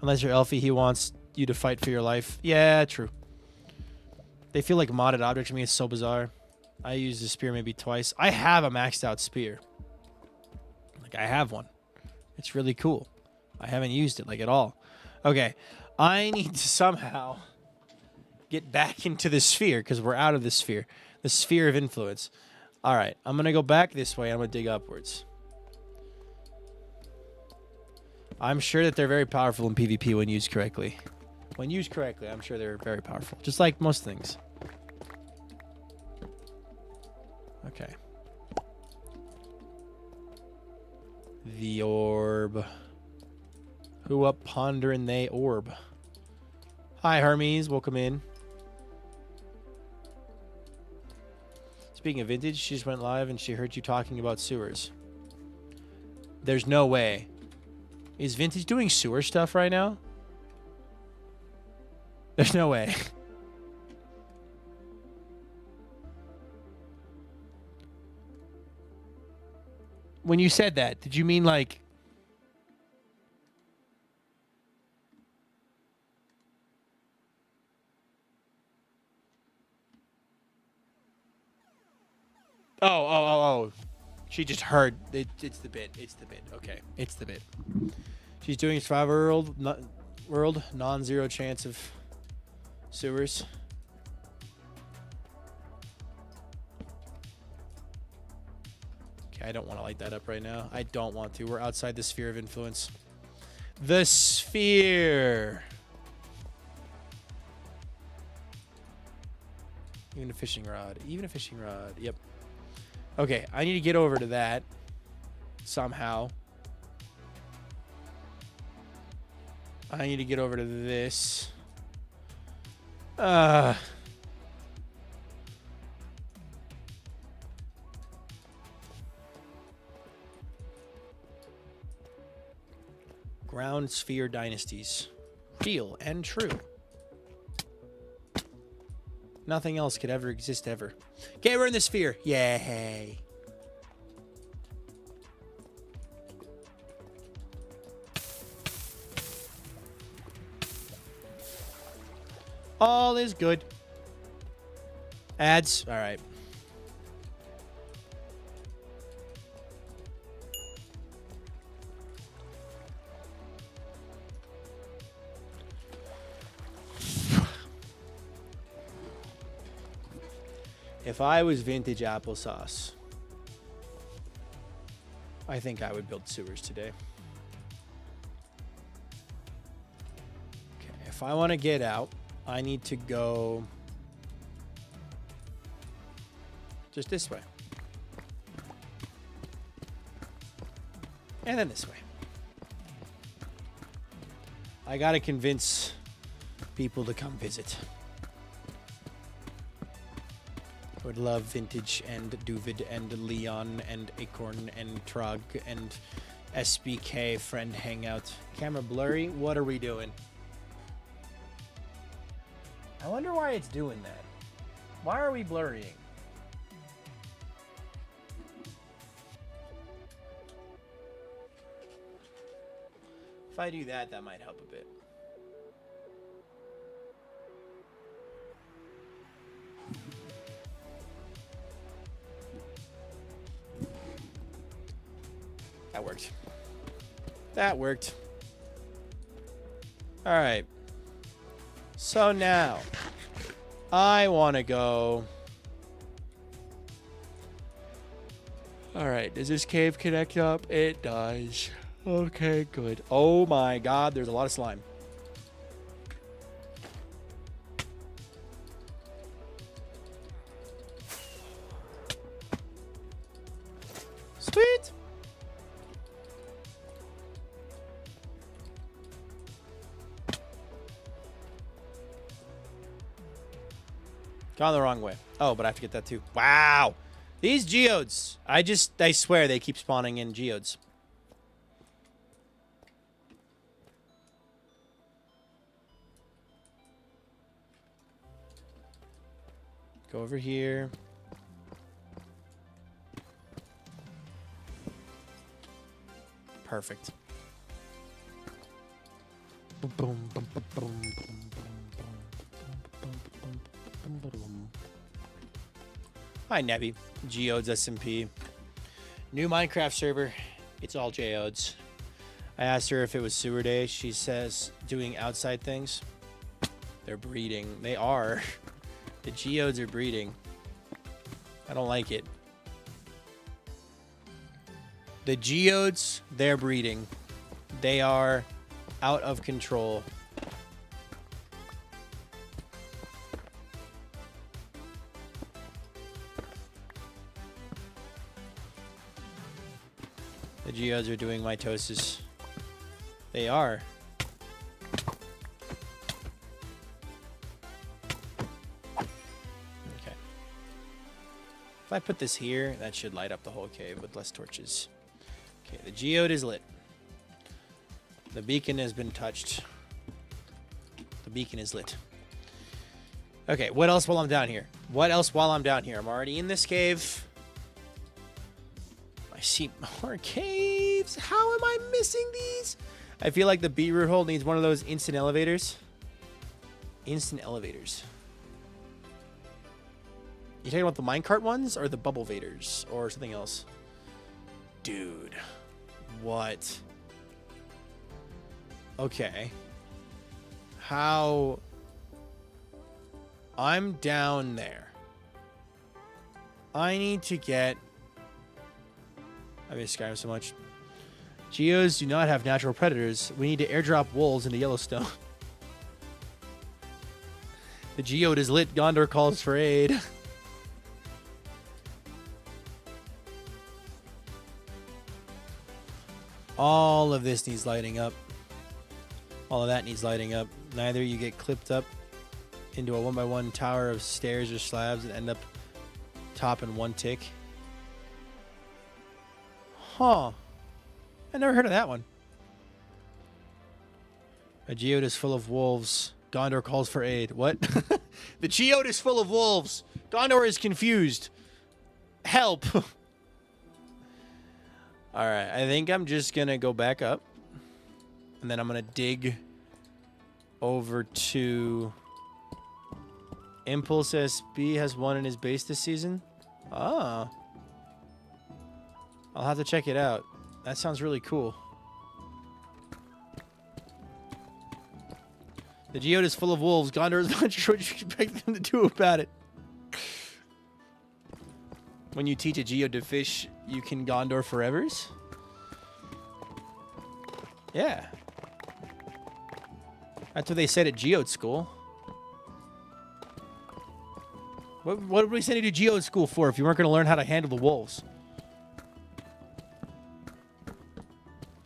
Unless you're Elfie, he wants you to fight for your life. Yeah, true. They feel like modded objects to me. It's so bizarre. I used a spear maybe twice. I have a maxed out spear. Like, I have one. It's really cool. I haven't used it, like, at all. Okay. I need to somehow get back into the sphere, because we're out of the sphere. The sphere of influence. All right. I'm going to go back this way. I'm going to dig upwards. I'm sure that they're very powerful in PvP when used correctly. When used correctly, I'm sure they're very powerful. Just like most things. Okay. The orb. Who up pondering they orb? Hi, Hermes. Welcome in. Speaking of vintage, she just went live and she heard you talking about sewers. There's no way. Is Vintage doing sewer stuff right now? There's no way. When you said that, did you mean like... Oh. She just heard. It's the bit. It's the bit. Okay. It's the bit. She's doing Survivor World, non-zero chance of sewers. Okay, I don't want to light that up right now. I don't want to. We're outside the sphere of influence. The sphere. Even a fishing rod. Even a fishing rod. Yep. Okay, I need to get over to that somehow. I need to get over to this. Ground sphere dynasties. Real and true. Nothing else could ever exist ever. Okay, we're in the sphere. Yay. All is good. Ads. All right. If I was vintage applesauce, I think I would build sewers today. Okay, if I want to get out, I need to go just this way. And then this way. I got to convince people to come visit. I would love Vintage and Duvid and Leon and Acorn and Trog and SBK friend hangout. Camera blurry? What are we doing? I wonder why it's doing that. Why are we blurrying? If I do that, that might help a bit. That worked. That worked. All right. So now, I want to go... All right, does this cave connect up? It does. Okay, good. Oh my god, there's a lot of slime. Sweet! Gone the wrong way. Oh, but I have to get that too. Wow! These geodes! I swear they keep spawning in geodes. Go over here. Perfect. Boom, boom, boom, boom, boom, boom. Hi, Nebby. Geodes SMP. New Minecraft server. It's all geodes. I asked her if it was sewer day. She says doing outside things. They're breeding. They are. The geodes are breeding. I don't like it. The geodes, they're breeding. They are out of control. The geodes are doing mitosis. They are. If I put this here, that should light up the whole cave with less torches. Okay, the geode is lit. The beacon has been touched. The beacon is lit. Okay, what else while I'm down here? What else while I'm down here? I'm already in this cave. I see more caves. How am I missing these? I feel like the beetroot hole needs one of those instant elevators. Instant elevators. You talking about the minecart ones or the bubble vaders or something else? Dude. What? Okay. How? I'm down there. I need to get... I miss Skyrim so much. Geodes do not have natural predators. We need to airdrop wolves into Yellowstone. The geode is lit. Gondor calls for aid. All of this needs lighting up. All of that needs lighting up. Neither you get clipped up into a 1x1 tower of stairs or slabs and end up top in one tick. Huh. I never heard of that one. A geode is full of wolves. Gondor calls for aid. What? The geode is full of wolves. Gondor is confused. Help. Alright, I think I'm just going to go back up. And then I'm going to dig over to... Impulse SB has won in his base this season. Ah. I'll have to check it out. That sounds really cool. The geode is full of wolves. Gondor is not sure what you expect them to do about it. When you teach a geode to fish, you can Gondor forevers? Yeah. That's what they said at geode school. What were we sending you to geode school for if you weren't going to learn how to handle the wolves?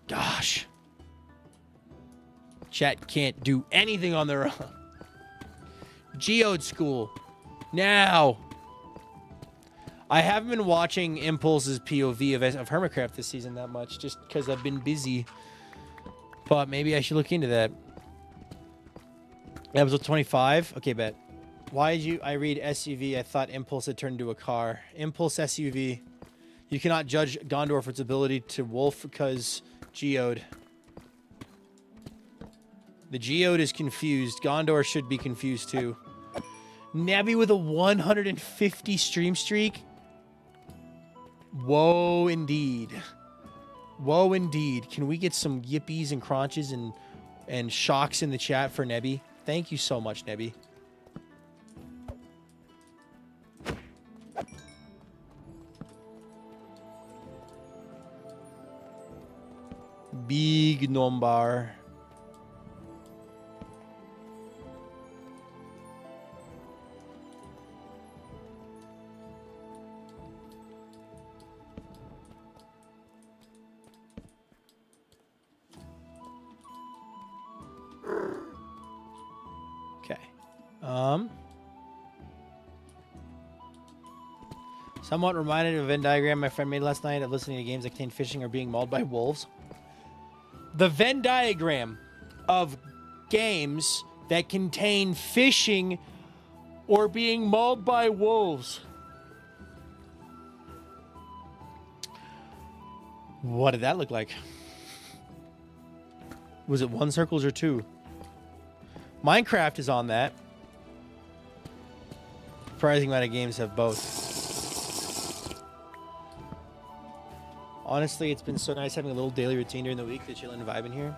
Gosh. Chat can't do anything on their own. Geode school. Now. I haven't been watching Impulse's POV of Hermitcraft this season that much, just because I've been busy. But maybe I should look into that. Episode 25? Okay, bet. Why did I read SUV? I thought Impulse had turned into a car. Impulse SUV. You cannot judge Gondor for its ability to wolf because geode. The geode is confused. Gondor should be confused too. Nebby with a 150 stream streak? Whoa, indeed. Whoa, indeed. Can we get some yippies and crunches and shocks in the chat for Nebby? Thank you so much, Nebby. Big number. Okay. Somewhat reminded of a Venn diagram my friend made last night of listening to games that contain fishing or being mauled by wolves. The Venn diagram of games that contain fishing or being mauled by wolves. What did that look like? Was it one circles or two? Minecraft is on that. Surprising amount of games have both. Honestly, it's been so nice having a little daily routine during the week to chill and vibe in here.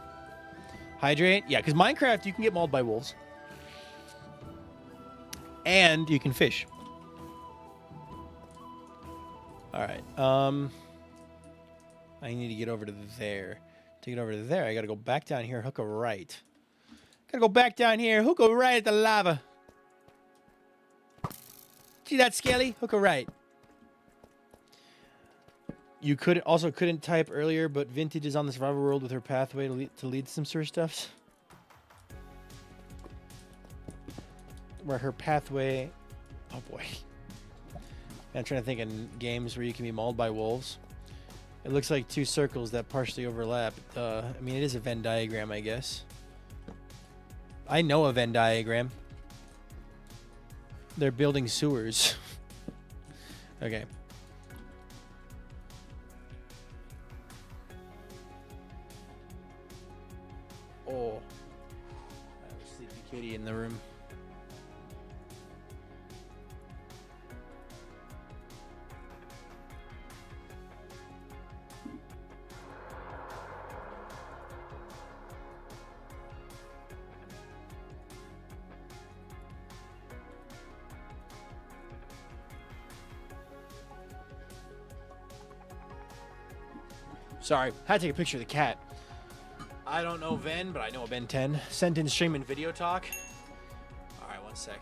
Hydrate? Yeah, because Minecraft, you can get mauled by wolves. And you can fish. Alright, I need to get over to there. To get over to there, I gotta go back down here, hook a right. Gotta go back down here, hook a right at the lava. See that, Skelly? Hook a right. You couldn't type earlier, but Vintage is on the survival world with her pathway to lead some sort of stuff. Where her pathway... Oh, boy. I'm trying to think of games where you can be mauled by wolves. It looks like two circles that partially overlap. I mean, it is a Venn diagram, I guess. I know a Venn diagram. They're building sewers. Okay. Oh. I have a sleepy kitty in the room. Sorry, had to take a picture of the cat. I don't know Ven, but I know a Ben 10. Sent in stream and video talk. All right, one sec.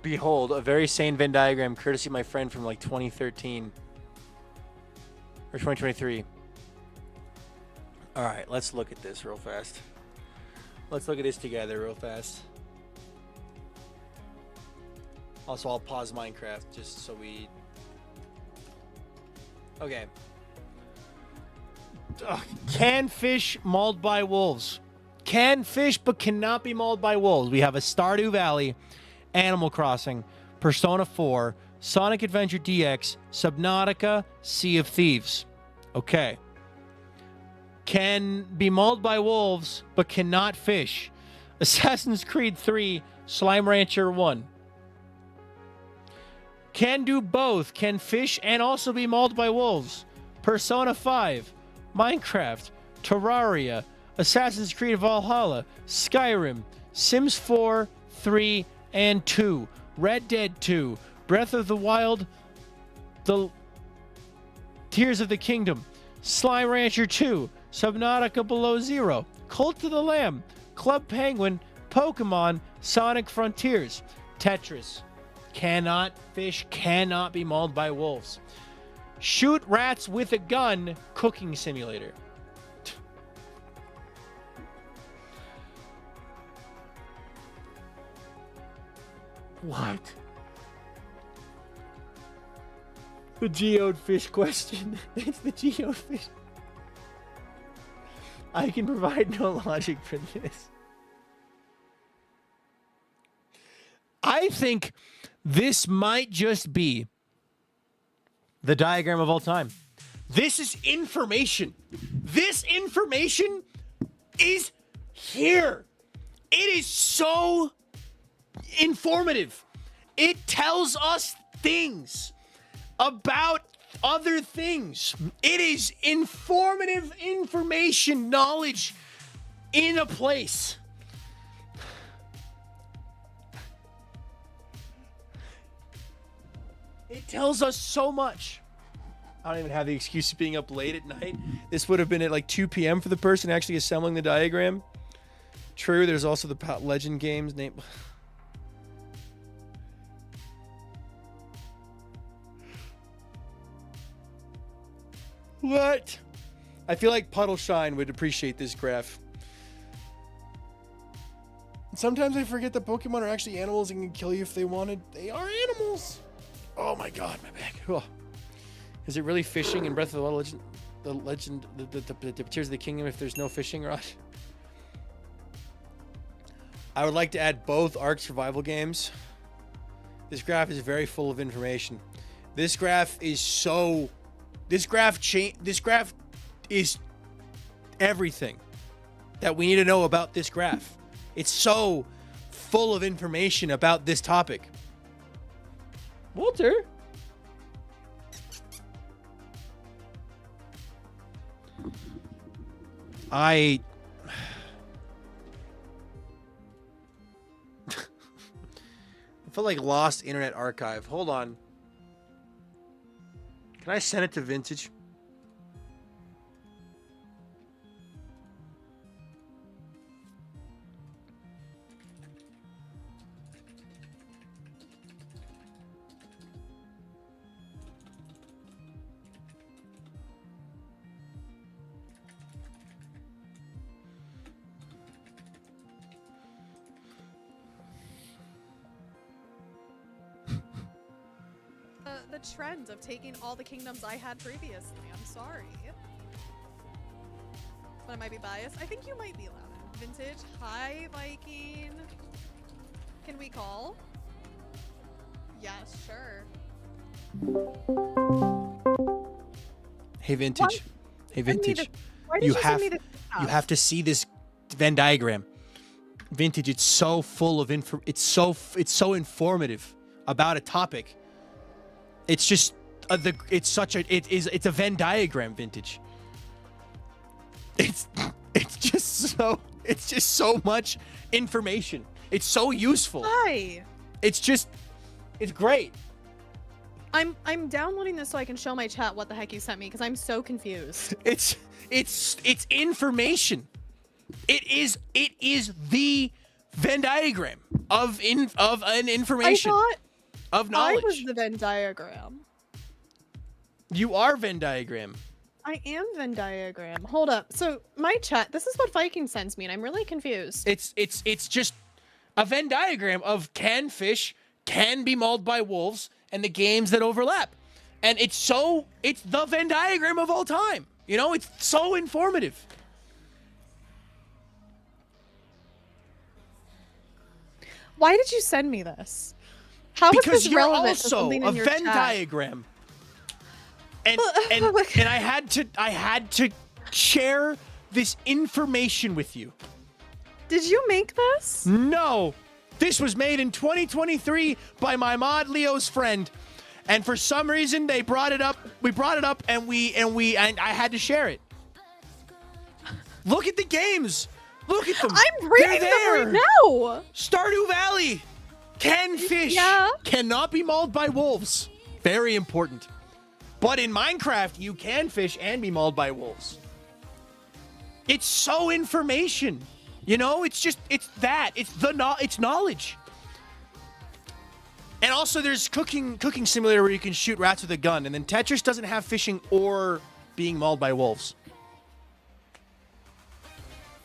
Behold, a very sane Venn diagram, courtesy of my friend from like 2013 or 2023. All right, let's look at this real fast. Let's look at this together real fast. Also, I'll pause Minecraft just so we... Okay. Ugh. Can fish mauled by wolves? Can fish but cannot be mauled by wolves. We have a Stardew Valley, Animal Crossing, Persona 4, Sonic Adventure DX, Subnautica, Sea of Thieves. Okay. Can be mauled by wolves, but cannot fish. Assassin's Creed 3, Slime Rancher 1. Can do both. Can fish and also be mauled by wolves. Persona 5, Minecraft, Terraria, Assassin's Creed Valhalla, Skyrim, Sims 4, 3, and 2, Red Dead 2, Breath of the Wild, the Tears of the Kingdom, Slime Rancher 2, Subnautica Below Zero, Cult of the Lamb, Club Penguin, Pokemon, Sonic Frontiers, Tetris. Cannot fish, cannot be mauled by wolves. Shoot rats with a gun, Cooking Simulator. What? The geode fish question. It's the geode fish. I can provide no logic for this. I think this might just be the diagram of all time. This is information. This information is here. It is so informative. It tells us things about other things. It is informative information, knowledge in a place. It tells us so much. I don't even have the excuse of being up late at night. This would have been at like 2 p.m. for the person actually assembling the diagram. True, there's also the Legend games name. What? I feel like Puddle Shine would appreciate this graph. Sometimes I forget that Pokemon are actually animals and can kill you if they wanted. They are animals. Oh my god, my back. Oh. Is it really fishing in Breath of the Wild the Tears of the Kingdom if there's no fishing rod? I would like to add both Ark survival games. This graph is very full of information. This graph is so... This graph is everything that we need to know about this graph. It's so full of information about this topic. Walter? I felt like lost internet archive. Hold on. Can I send it to Vintage? the trend of taking all the kingdoms I had previously. I'm sorry. But I might be biased. I think you might be allowed. Vintage. Hi, Viking. Can we call? Yes, sure. Hey, Vintage. Hey, Vintage. Why did you send me this you have to see this Venn diagram. Vintage, it's so full of it's so informative about a topic. It's just it's a Venn diagram, Vintage. It's just so much information. It's so useful. Hi. It's great. I'm downloading this so I can show my chat what the heck you sent me because I'm so confused. It's information. It is the Venn diagram of an information. I thought of knowledge. I was the Venn diagram. You are Venn diagram. I am Venn diagram. Hold up. So my chat, this is what Viking sends me, and I'm really confused. It's just a Venn diagram of can fish can be mauled by wolves and the games that overlap. And it's the Venn diagram of all time. You know, it's so informative. Why did you send me this? How is because this you're relevant to also something a in your Venn chat? diagram. And I had to share this information with you. Did you make this? No. This was made in 2023 by my mod Leo's friend. And for some reason they brought it up. We brought it up and I had to share it. Look at the games. Look at them. I'm reading them right now. Stardew Valley. Can fish cannot be mauled by wolves. Very important. But in Minecraft, you can fish and be mauled by wolves. It's so information. You know, it's knowledge. And also there's cooking simulator where you can shoot rats with a gun. And then Tetris doesn't have fishing or being mauled by wolves.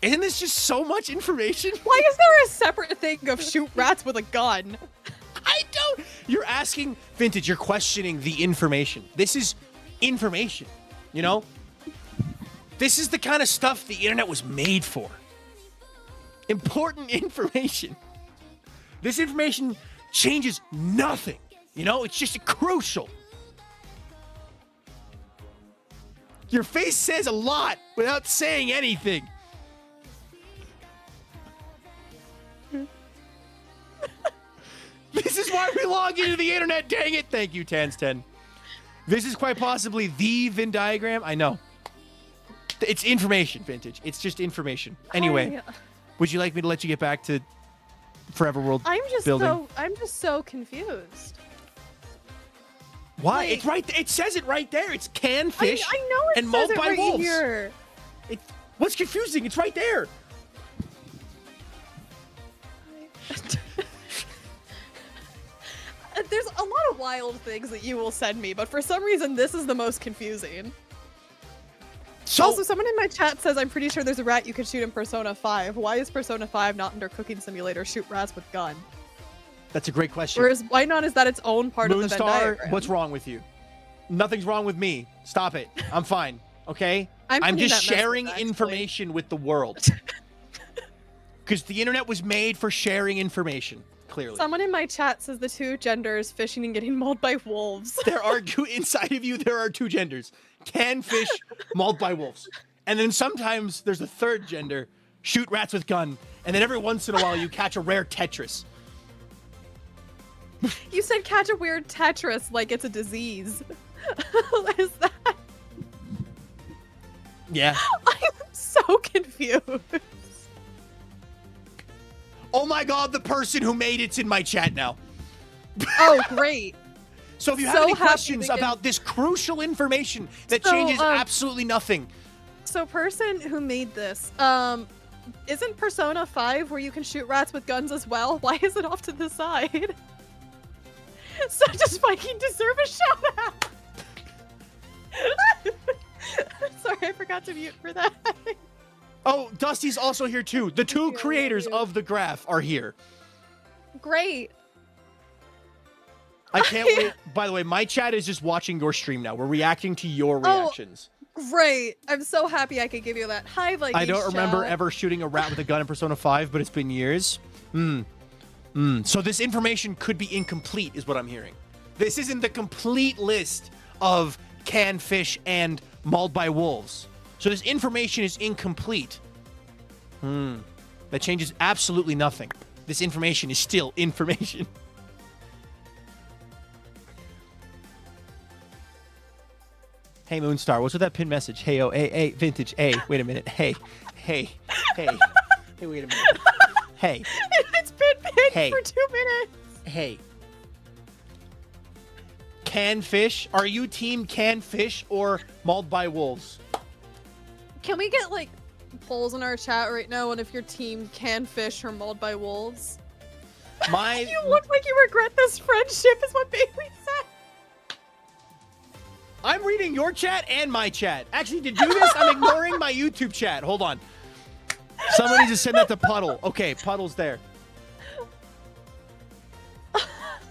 Isn't this just so much information? Why is there a separate thing of shoot rats with a gun? I don't. You're asking, Vintage, you're questioning the information. This is information, you know? This is the kind of stuff the internet was made for. Important information. This information changes nothing, you know? It's just crucial. Your face says a lot without saying anything. This is why we log into the internet, dang it. Thank you, Tans10. This is quite possibly the Venn diagram. I know. It's information, Vintage. It's just information. Anyway, would you like me to let you get back to Forever World building? I'm just so confused. Why? It's right there. It says it right there. It's can fish I know it and mauled says it by right wolves. here. What's confusing? It's right there. There's a lot of wild things that you will send me, but for some reason this is the most confusing. So, also, someone in my chat says, I'm pretty sure there's a rat you could shoot in Persona 5. Why is Persona 5 not under Cooking Simulator shoot rats with gun? That's a great question. Whereas, why not is that its own part of the Venn Moonstar, diagram? what's wrong with you? Nothing's wrong with me. Stop it. I'm fine. Okay? I'm just sharing information with the world. Because the internet was made for sharing information, clearly. Someone in my chat says the two genders, fishing and getting mauled by wolves. There are inside of you, there are two genders. Can fish, mauled by wolves. And then sometimes there's a third gender, shoot rats with gun. And then every once in a while you catch a rare Tetris. You said catch a weird Tetris like it's a disease. What is that? Yeah. I'm so confused. Oh my god, the person who made it's in my chat now. Oh, great. So if you have any questions about this crucial information that changes absolutely nothing. So person who made this, isn't Persona 5 where you can shoot rats with guns as well? Why is it off to the side? So does Viking deserve a shout out? Sorry, I forgot to mute for that. Oh, Dusty's also here too. The two creators of the graph are here. Great. I can't wait. By the way, my chat is just watching your stream now. We're reacting to your reactions. Great. I'm so happy I could give you that. Hi, Vikings I don't remember chat. ever shooting a rat with a gun in Persona 5, but it's been years. So this information could be incomplete, is what I'm hearing. This isn't the complete list of canned fish and mauled by wolves. So this information is incomplete. That changes absolutely nothing. This information is still information. Hey, Moonstar, what's with that pin message? Hey, oh, hey, vintage, hey, wait a minute. Hey, wait a minute. Hey. It's been pinned for 2 minutes. Hey. Canned fish? Are you team canned fish or mauled by wolves? Can we get, like, polls in our chat right now on if your team canned fish or mauled by wolves? You look like you regret this friendship, is what Bailey said. I'm reading your chat and my chat. Actually, to do this, I'm ignoring my YouTube chat. Hold on. Somebody needs to send that to Puddle. Okay, Puddle's there.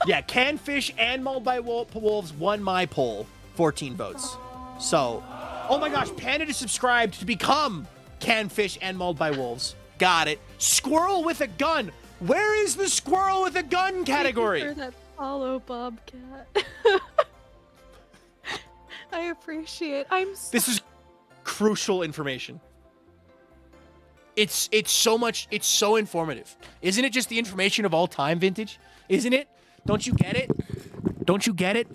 Yeah, canned fish and mauled by wolves won my poll. 14 votes. So, oh my gosh, Panda is subscribed to become canned fish and mauled by wolves. Got it. Squirrel with a gun. Where is the squirrel with a gun category? Thank you for that follow, Bobcat. I appreciate. This is crucial information. It's so informative. Isn't it just the information of all time, Vintage? Isn't it? Don't you get it? Don't you get it?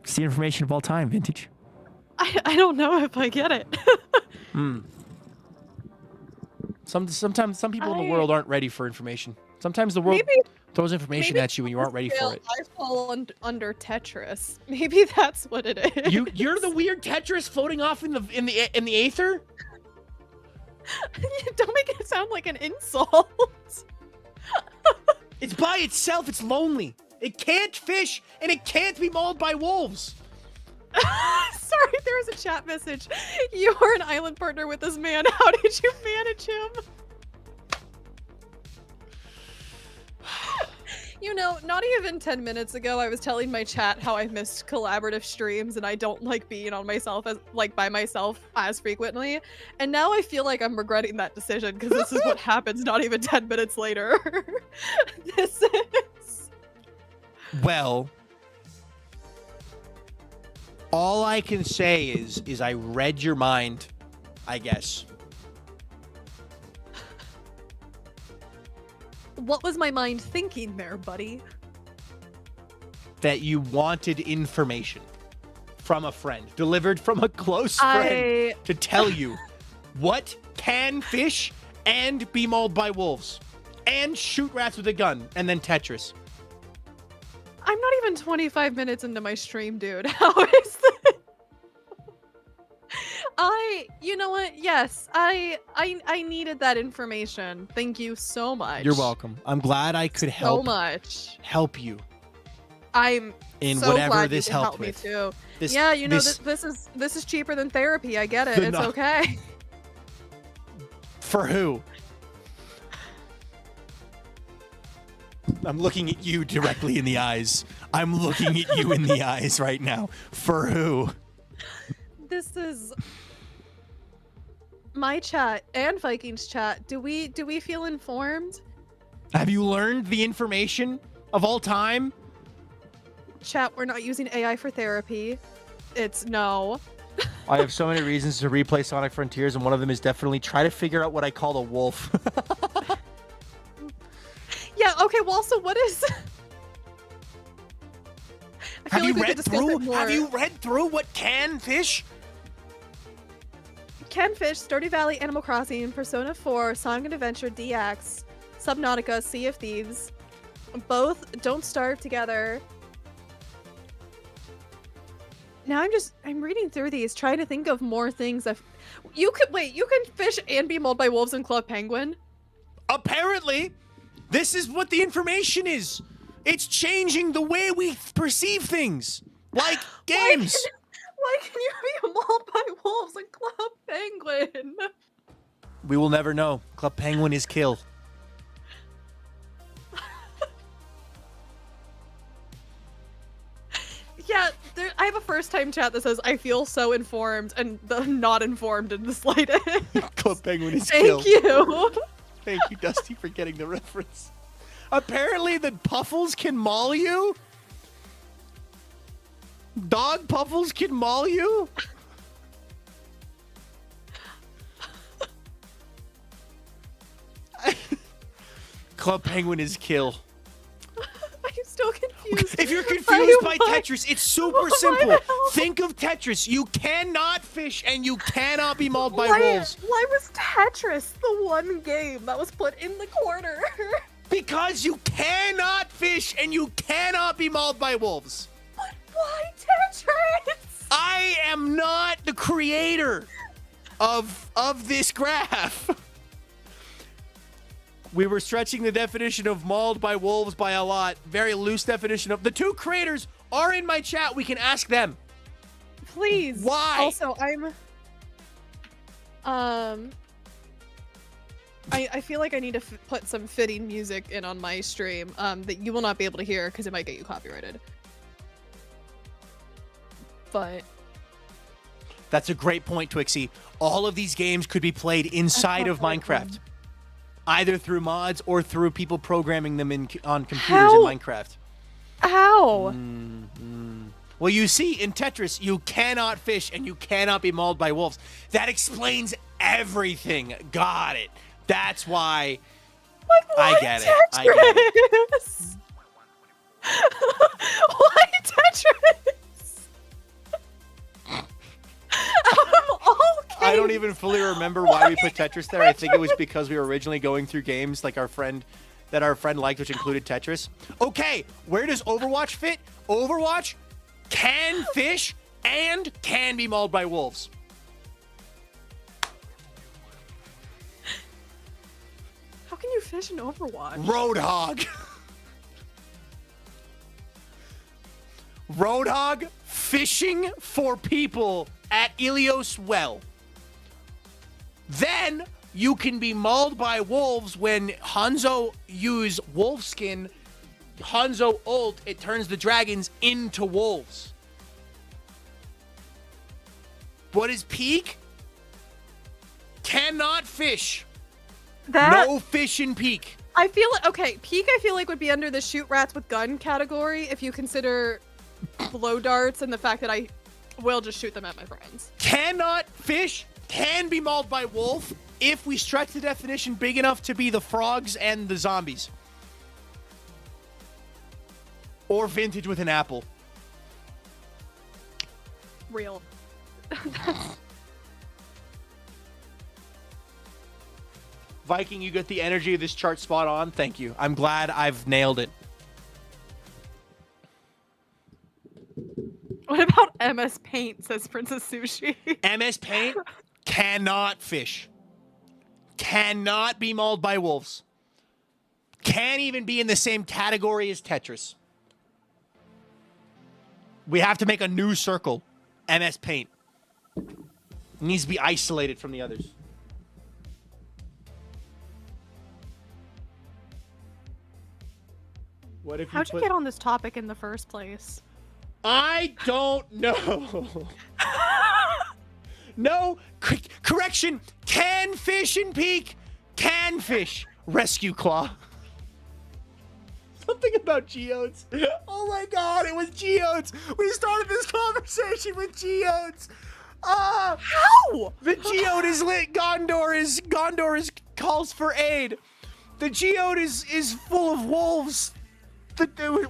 It's the information of all time, Vintage. I don't know if I get it. Sometimes some people in the world aren't ready for information. Sometimes the world throws information at you and you aren't ready for it. I fall under Tetris. Maybe that's what it is. You're the weird Tetris floating off in the aether? Don't make it sound like an insult. It's by itself. It's lonely. It can't fish and it can't be mauled by wolves. Sorry, there was a chat message. You are an island partner with this man. How did you manage him? You know, not even 10 minutes ago, I was telling my chat how I missed collaborative streams and I don't like being on myself by myself as frequently. And now I feel like I'm regretting that decision because this is what happens not even 10 minutes later. This is... Well, all I can say is I read your mind, I guess. What was my mind thinking there, buddy? That you wanted information from a friend, delivered from a close friend, to tell you what can fish and be mauled by wolves and shoot rats with a gun and then Tetris. I'm not even 25 minutes into my stream, dude. How is this? You know what? Yes, I needed that information. Thank you so much. You're welcome. I'm glad I could help you. I'm in so whatever glad this you can helped help with. me too. This, yeah, you know this is cheaper than therapy. I get it. It's No. okay. For who? I'm looking at you directly in the eyes. I'm looking at you in the eyes right now. For who? This is my chat and Vikings chat. Do we feel informed? Have you learned the information of all time? Chat, we're not using AI for therapy. It's no. I have so many reasons to replay Sonic Frontiers, and one of them is definitely try to figure out what I call a wolf. Yeah, okay, well, so what is... Have you read through what can fish? Can Fish, Stardew Valley, Animal Crossing, Persona 4, Sonic Adventure, DX, Subnautica, Sea of Thieves. Both Don't Starve Together. Now I'm reading through these, trying to think of more things that... You can fish and be mauled by wolves in Club Penguin? Apparently! This is what the information is! It's changing the way we perceive things! Like games! Why can you be mauled by wolves in Club Penguin? We will never know. Club Penguin is kill. Yeah, I have a first-time chat that says, I feel so informed, and the not informed in the slightest. Club Penguin is Thank killed. you. Thank you, Dusty, for getting the reference. Apparently, the Puffles can maul you? Dog Puffles can maul you? Club Penguin is kill. I'm still confused. If you're confused by Why- Tetris, it's super why simple. the hell? Think of Tetris. You cannot fish and you cannot be mauled by why, wolves. Why was Tetris the one game that was put in the corner? Because you cannot fish and you cannot be mauled by wolves. But why Tetris? I am not the creator of this graph. We were stretching the definition of mauled by wolves by a lot. Very loose definition of... The two creators are in my chat. We can ask them. Please. Why? Also, I feel like I need to put some fitting music in on my stream that you will not be able to hear because it might get you copyrighted. But... That's a great point, Twixie. All of these games could be played inside of Minecraft. Either through mods or through people programming them on computers in Minecraft. How? Well, you see, in Tetris, you cannot fish and you cannot be mauled by wolves. That explains everything. Got it. That's why... I get it. I get it. Why Tetris? Out of all games. I don't even fully remember why we put Tetris there. I think it was because we were originally going through games like our friend liked, which included Tetris. Okay, where does Overwatch fit? Overwatch can fish and can be mauled by wolves. How can you fish in Overwatch? Roadhog. Roadhog fishing for people at Ilios Well. Then you can be mauled by wolves when Hanzo use wolf skin. Hanzo ult, it turns the dragons into wolves. What is Peak? Cannot fish. No fish in Peak. I feel like, okay, Peak I feel like would be under the shoot rats with gun category if you consider blow darts and the fact that I will just shoot them at my friends. Cannot fish, can be mauled by wolf if we stretch the definition big enough to be the frogs and the zombies. Or vintage with an apple. Real. Viking, you got the energy of this chart spot on. Thank you. I'm glad I've nailed it. What about MS Paint, says Princess Sushi? MS Paint cannot fish. Cannot be mauled by wolves. Can't even be in the same category as Tetris. We have to make a new circle. MS Paint. It needs to be isolated from the others. What if How'd you get on this topic in the first place? I don't know. No, correction. Can fish in Peak. Can fish. Rescue Claw. Something about geodes. Oh my god, it was geodes. We started this conversation with geodes. How? The geode is lit. Gondor is calls for aid. The geode is full of wolves.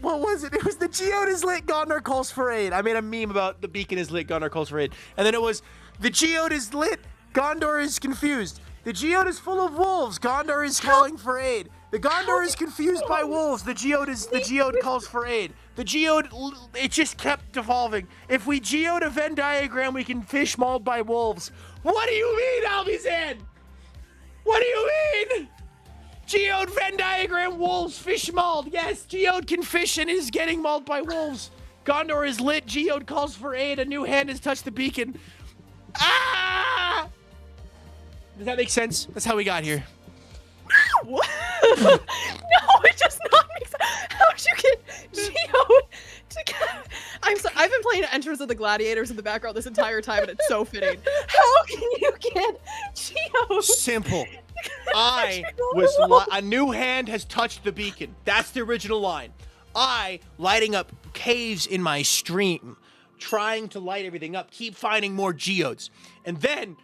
What was it? It was the geode is lit, Gondor calls for aid. I made a meme about the beacon is lit, Gondor calls for aid. And then it was, the geode is lit, Gondor is confused. The geode is full of wolves, Gondor is calling for aid. The Gondor is confused by wolves, the geode calls for aid. The geode, it just kept evolving. If we geode a Venn diagram, we can fish mauled by wolves. What do you mean, Albizan? What do you mean? Geode Venn diagram, wolves, fish mauled. Yes, Geode can fish and is getting mauled by wolves. Gondor is lit, Geode calls for aid, a new hand has touched the beacon. Ah! Does that make sense? That's how we got here. No, it does not make sense. How'd you get Geode to I've been playing Entrance of the Gladiators in the background this entire time, and it's so fitting. How can you get geodes? Simple. A new hand has touched the beacon. That's the original line. I lighting up caves in my stream, trying to light everything up, keep finding more geodes, and then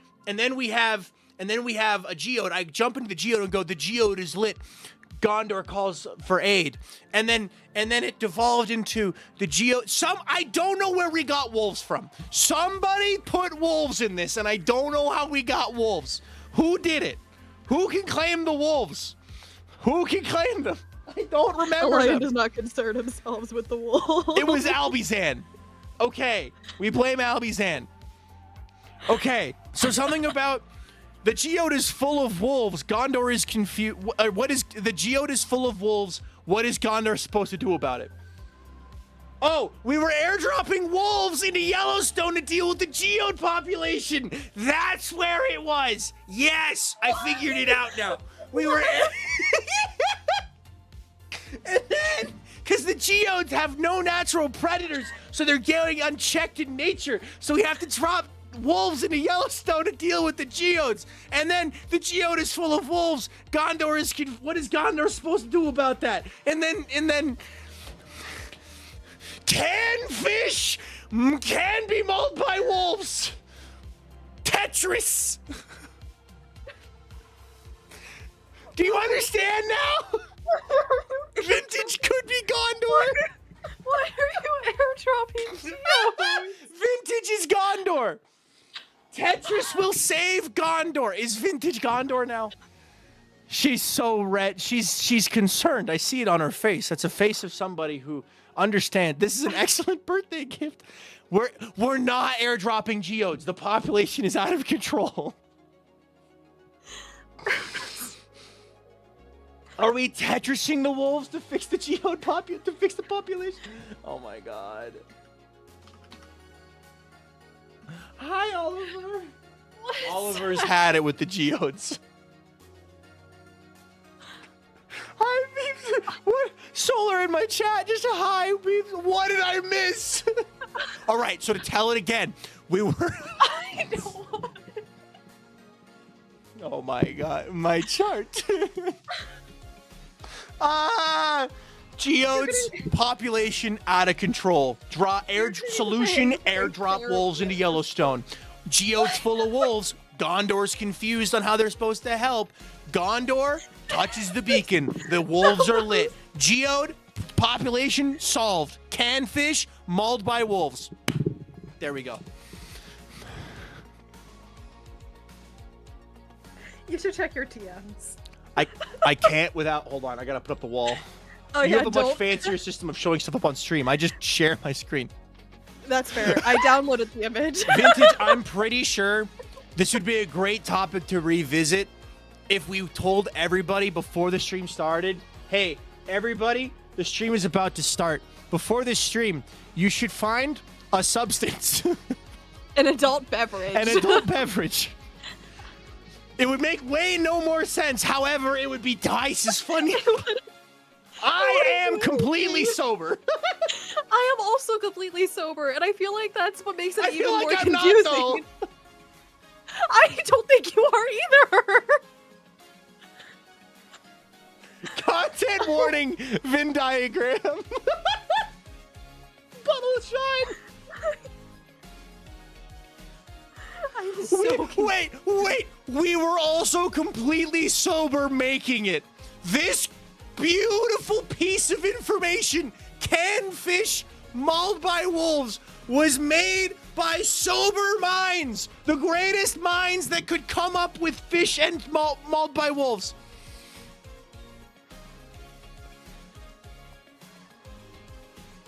we have a geode. I jump into the geode and go, the geode is lit. Gondor calls for aid, and then it devolved into the geode. I don't know where we got wolves from. Somebody put wolves in this, and I don't know how we got wolves. Who did it? Who can claim the wolves? Who can claim them? I don't remember Orion them. does not concern themselves with the wolves. It was Albizan. Okay, we blame Albizan. Okay, so something about the geode is full of wolves. Gondor is confused. The geode is full of wolves. What is Gondor supposed to do about it? Oh, we were airdropping wolves into Yellowstone to deal with the geode population. That's where it was. Yes, I figured it out now. We were. And then, because the geodes have no natural predators, so they're getting unchecked in nature. So we have to drop wolves into Yellowstone to deal with the geodes. And then the geode is full of wolves. Gondor is. What is Gondor supposed to do about that? And then. Can fish can be mauled by wolves. Tetris. Do you understand now? Vintage could be Gondor. Why are you airdropping geodes? Vintage is Gondor. Tetris will save Gondor. Is Vintage Gondor now? She's so red. She's concerned. I see it on her face. That's a face of somebody who understands. This is an excellent birthday gift. We're not airdropping geodes. The population is out of control. Are we Tetrising the wolves to fix the geode to fix the population? Oh my god. Hi, Oliver. Oliver's had it with the geodes. Hi, Beeps. What? Solar in my chat. Just a hi, Beeps. What did I miss? All right, so to tell it again, we were. I know. Oh my god, my chart. Geodes population out of control. Airdrop wolves into Yellowstone. Geodes full of wolves. Gondor's confused on how they're supposed to help. Gondor touches the beacon. The wolves are lit. Geode population solved. Can fish mauled by wolves. There we go. You should check your TMs. I can't without. Hold on, I gotta put up the wall. Oh you yeah, have a much fancier system of showing stuff up on stream. I just share my screen. That's fair. I downloaded the image. Vintage, I'm pretty sure this would be a great topic to revisit if we told everybody before the stream started, hey, everybody, the stream is about to start. Before this stream, you should find a substance. An adult beverage. An adult beverage. It would make way no more sense. However, it would be twice as funny. I am completely sober. I am also completely sober, and I feel like that's what makes it even more I'm confusing. not, though. I don't think you are either. Content warning, Venn diagram. Bottle of shine. I'm so Wait. We were also completely sober making it. This beautiful piece of information, can fish mauled by wolves, was made by sober minds. The greatest minds that could come up with fish and mauled by wolves.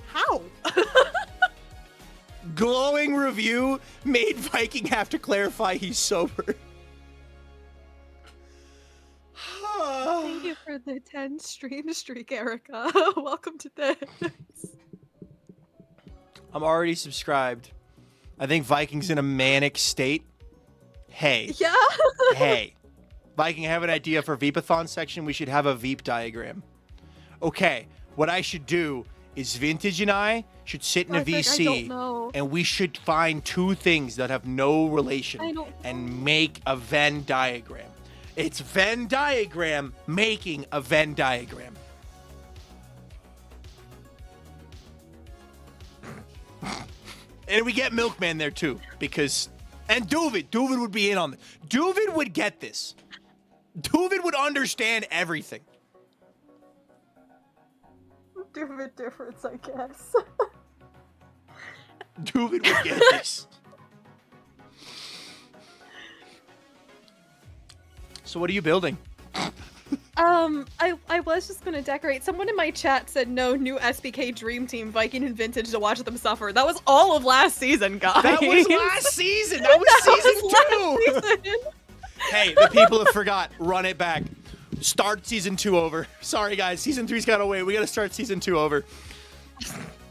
How? Glowing review made Viking have to clarify he's sober. Thank you for the 10 stream streak, Erica. Welcome to this. I'm already subscribed. I think Viking's in a manic state. Hey. Yeah. Hey. Viking, I have an idea for Veepathon section. We should have a Veep diagram. Okay. What I should do is Vintage and I should sit in a I don't VC know. and we should find two things that have no relation and make a Venn diagram. It's Venn diagram making a Venn diagram. And we get Milkman there too, because... And Duvid would be in on this. Duvid would get this. Duvid would understand everything. Duvid difference, I guess. Duvid would get this. So what are you building? I was just gonna decorate. Someone in my chat said no new SBK Dream Team Viking and Vintage to watch them suffer. That was all of last season, guys. That was last season. That was season 2. Hey, the people have forgot. Run it back. Start season 2 over. Sorry, guys. Season 3's gotta wait. We gotta start season 2 over.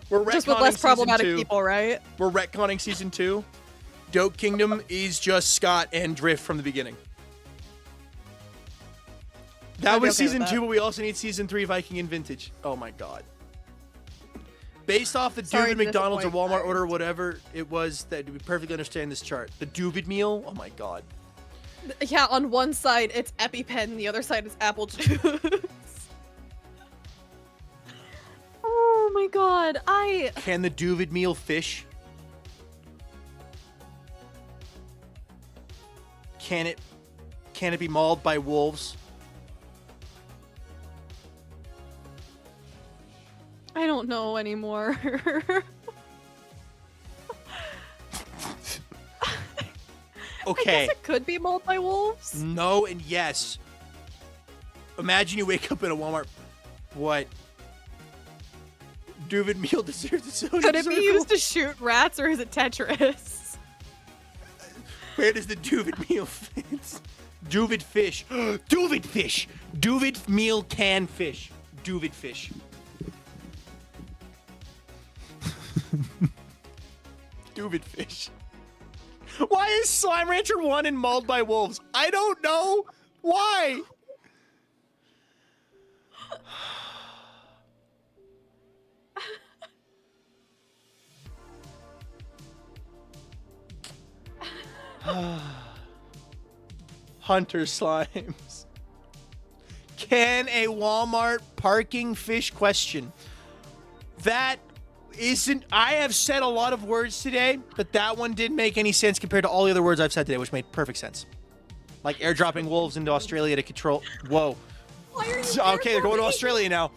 We're retconning just with less problematic season 2. people, right? We're retconning season 2. Dope Kingdom is just Scott and Drift from the beginning. That was season 2, but we also need season 3 Viking and Vintage. Oh my god. Based off the Duvid McDonald's or Walmart order, whatever it was, that we perfectly understand this chart. The Duvid meal, oh my god. Yeah, on one side it's EpiPen, the other side is apple juice. Oh my god, Can the Duvid meal fish? Can it be mauled by wolves? I don't know anymore. Okay. I guess it could be mauled by wolves. No and yes. Imagine you wake up in a Walmart. What? Duvid meal deserves its own Could it be circle? used to shoot rats, or is it Tetris? Where does the Duvid meal fit? Duvid fish. Duvid fish. Duvid meal can fish. Duvid fish. Duvid fish. Why is Slime Rancher 1 and mauled by wolves? I don't know. Why? Hunter slimes. Can a Walmart parking fish question? That isn't... I have said a lot of words today, but that one didn't make any sense compared to all the other words I've said today, which made perfect sense. Like airdropping wolves into Australia to control... Whoa. Why are you Okay, they're going to Australia now.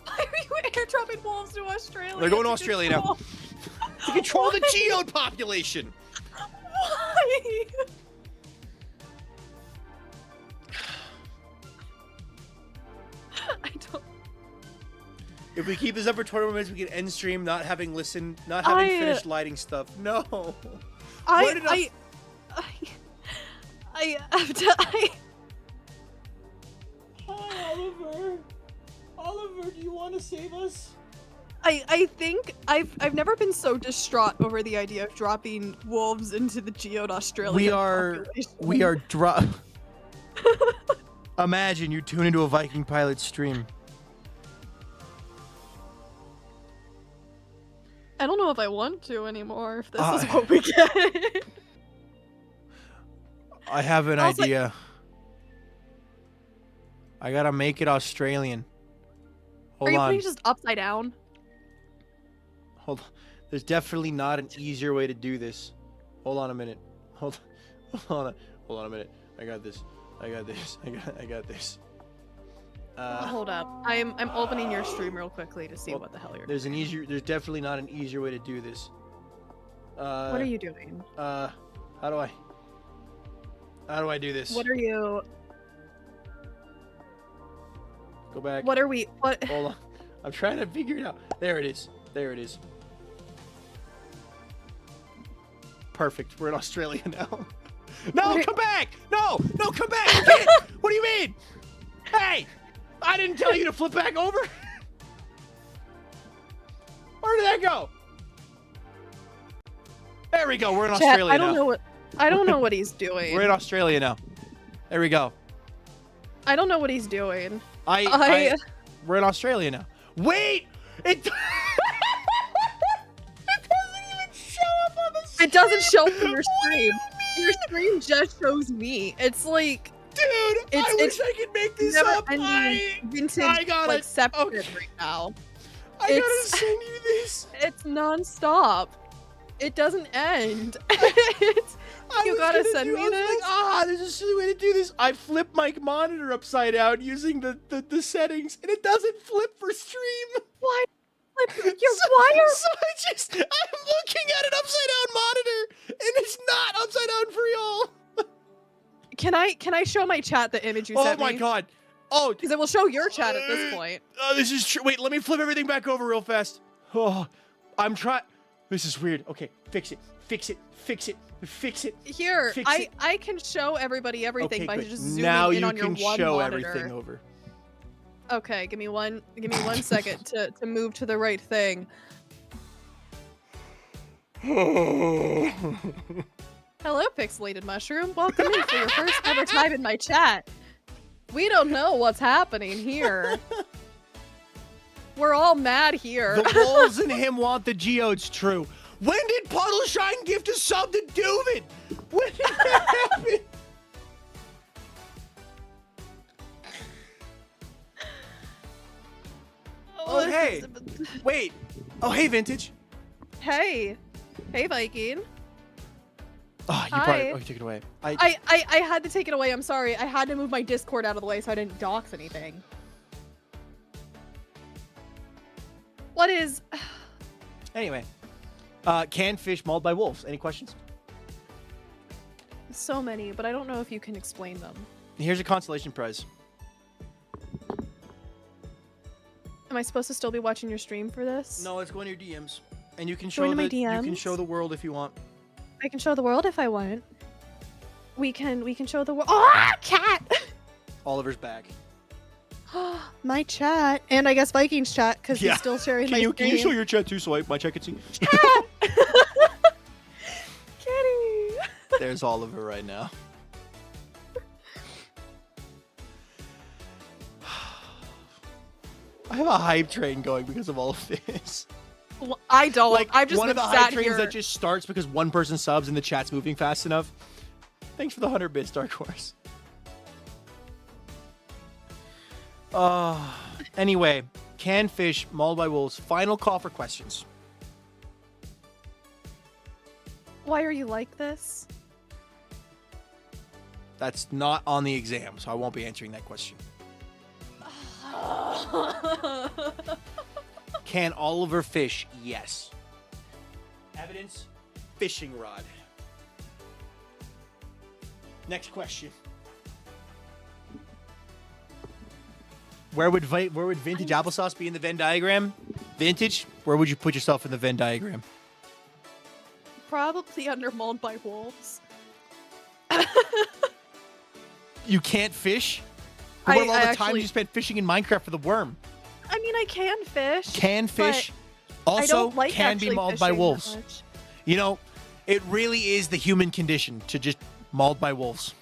Why are you airdropping wolves to Australia? They're going to Australia now. To control the geode population. Why? I don't... If we keep this up for 20 more minutes, we can end stream not having finished lighting stuff. No. I have to... Hi, Oliver. Oliver, do you want to save us? I think I've never been so distraught over the idea of dropping wolves into the geode Australia. We are Imagine you tune into a VikingPilot stream. I don't know if I want to anymore, if this is what we get. I have an idea. I gotta make it Australian. Hold Are you on. putting just upside down? Hold on. There's definitely not an easier way to do this. Hold on a minute. Hold on a minute. I got this. I got this. Hold up. I'm opening your stream real quickly to see what the hell you're doing. There's definitely not an easier way to do this. What are you doing? How do I do this? What are you... Go back. What are we... What... Hold on. I'm trying to figure it out. There it is. There it is. Perfect. We're in Australia now. No, come back! No, come back! You can't. What do you mean? Hey! I didn't tell you to flip back over! Where did that go? There we go. We're in Australia now. I don't know what he's doing. We're in Australia now. There we go. I don't know what he's doing. We're in Australia now. Wait! It... It doesn't show in your stream. Your stream just shows me. It's like, dude, I wish I could make this up. Vintage, got like, it. separate Okay. right now. I gotta send you this. It's non-stop. It doesn't end. You gotta send me this? Like, there's a silly way to do this. I flip my monitor upside down using the settings, and it doesn't flip for stream. Why? I'm looking at an upside down monitor, and it's not upside down for y'all. Can I show my chat the image you sent me? Oh my god. Oh, because it will show your chat at this point. Oh, this is true. Wait, let me flip everything back over real fast. Oh, I'm trying. This is weird. Okay, fix it. Here, Fix it. I can show everybody everything by good. just zooming now in you on your can one show monitor. everything over. Okay, give me one second to move to the right thing. Hello, Pixelated Mushroom. Welcome in for your first ever time in my chat. We don't know what's happening here. We're all mad here. The wolves and him want the geodes true. When did Puddle Shine gift a sub to Duvin? When did that happen? Oh, hey. Wait. Oh, hey, Vintage. Hey. Hey, Viking. Oh, you brought it. Oh, you took it away. I had to take it away. I'm sorry. I had to move my Discord out of the way so I didn't dox anything. What is... Anyway. Canned fish mauled by wolves. Any questions? So many, but I don't know if you can explain them. Here's a consolation prize. Am I supposed to still be watching your stream for this? No, it's going to your DMs. And you can Going show to my you can DMs? show the world if you want. I can show the world if I want. We can show the world. Oh, cat! Oliver's back. My chat. And I guess Viking's chat, because he's still sharing my Can you show your chat too so my chat can see? Chat! Kitty! There's Oliver right now. I have a hype train going because of all of this. Well, I don't. Like, I've just one of the been hype sat trains here. that just starts because one person subs and the chat's moving fast enough. Thanks for the 100 bits, Dark Horse. Anyway, canned fish mauled by wolves. Final call for questions. Why are you like this? That's not on the exam, so I won't be answering that question. Can Oliver fish? Yes. Evidence? Fishing rod. Next question. Where would vintage applesauce be in the Venn diagram? Vintage? Where would you put yourself in the Venn diagram? Probably under mauled by wolves. You can't fish? But what about all the time actually- you spent fishing in Minecraft for the worm? I mean, I can fish. Can fish I also don't like can be actually mauled by fishing that wolves. much. You know, it really is the human condition to just mauled by wolves.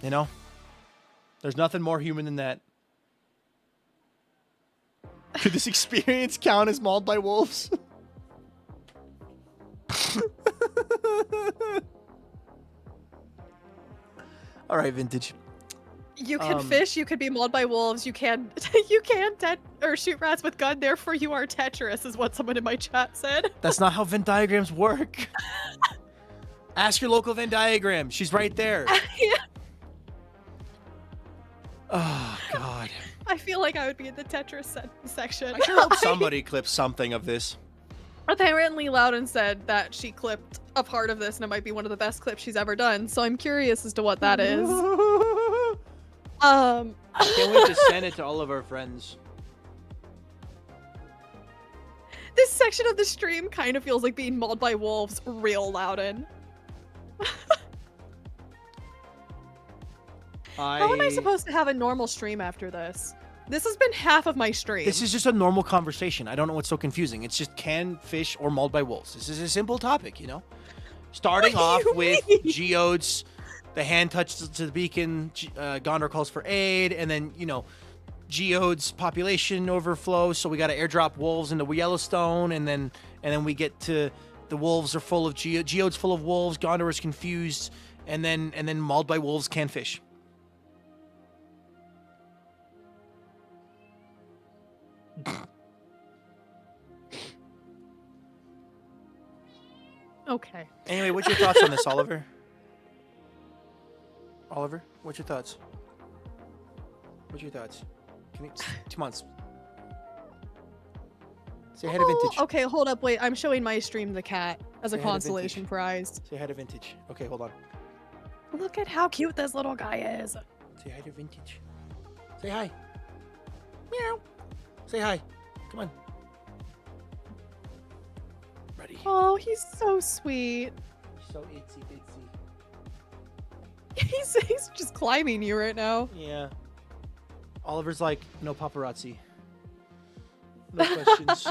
You know? There's nothing more human than that. Could this experience count as mauled by wolves? All right, Vintage. You can fish. You could be mauled by wolves. You can shoot rats with gun. Therefore, you are Tetris, is what someone in my chat said. That's not how Venn diagrams work. Ask your local Venn diagram. She's right there. Yeah. Oh, God. I feel like I would be in the Tetris section. I sure hope somebody clips something of this. Apparently, Loudon said that she clipped a part of this, and it might be one of the best clips she's ever done. So I'm curious as to what that is. Can't wait to send it to all of our friends. This section of the stream kind of feels like being mauled by wolves real Loudon. How am I supposed to have a normal stream after this? This has been half of my stream. This is just a normal conversation. I don't know what's so confusing. It's just can fish or mauled by wolves. This is a simple topic, you know? Starting off with geodes, the hand touch to the beacon, Gondor calls for aid, and then, you know, geodes population overflow, so we got to airdrop wolves into Yellowstone, and then we get to The wolves are full of geodes full of wolves. Gondor is confused, and then mauled by wolves can fish. Okay. Anyway, what's your thoughts on this, Oliver? Oliver, what's your thoughts? What's your thoughts? Come on. Say hi to Vintage. Okay, hold up, wait. I'm showing my stream the cat as a Say hi to consolation Vintage. prize. Say hi to Vintage. Okay, hold on. Look at how cute this little guy is. Say hi to Vintage. Say hi. Meow. Say hi. Come on. Ready. Oh, he's so sweet. So itsy bitsy. He's just climbing you right now. Yeah. Oliver's like, no paparazzi. No questions.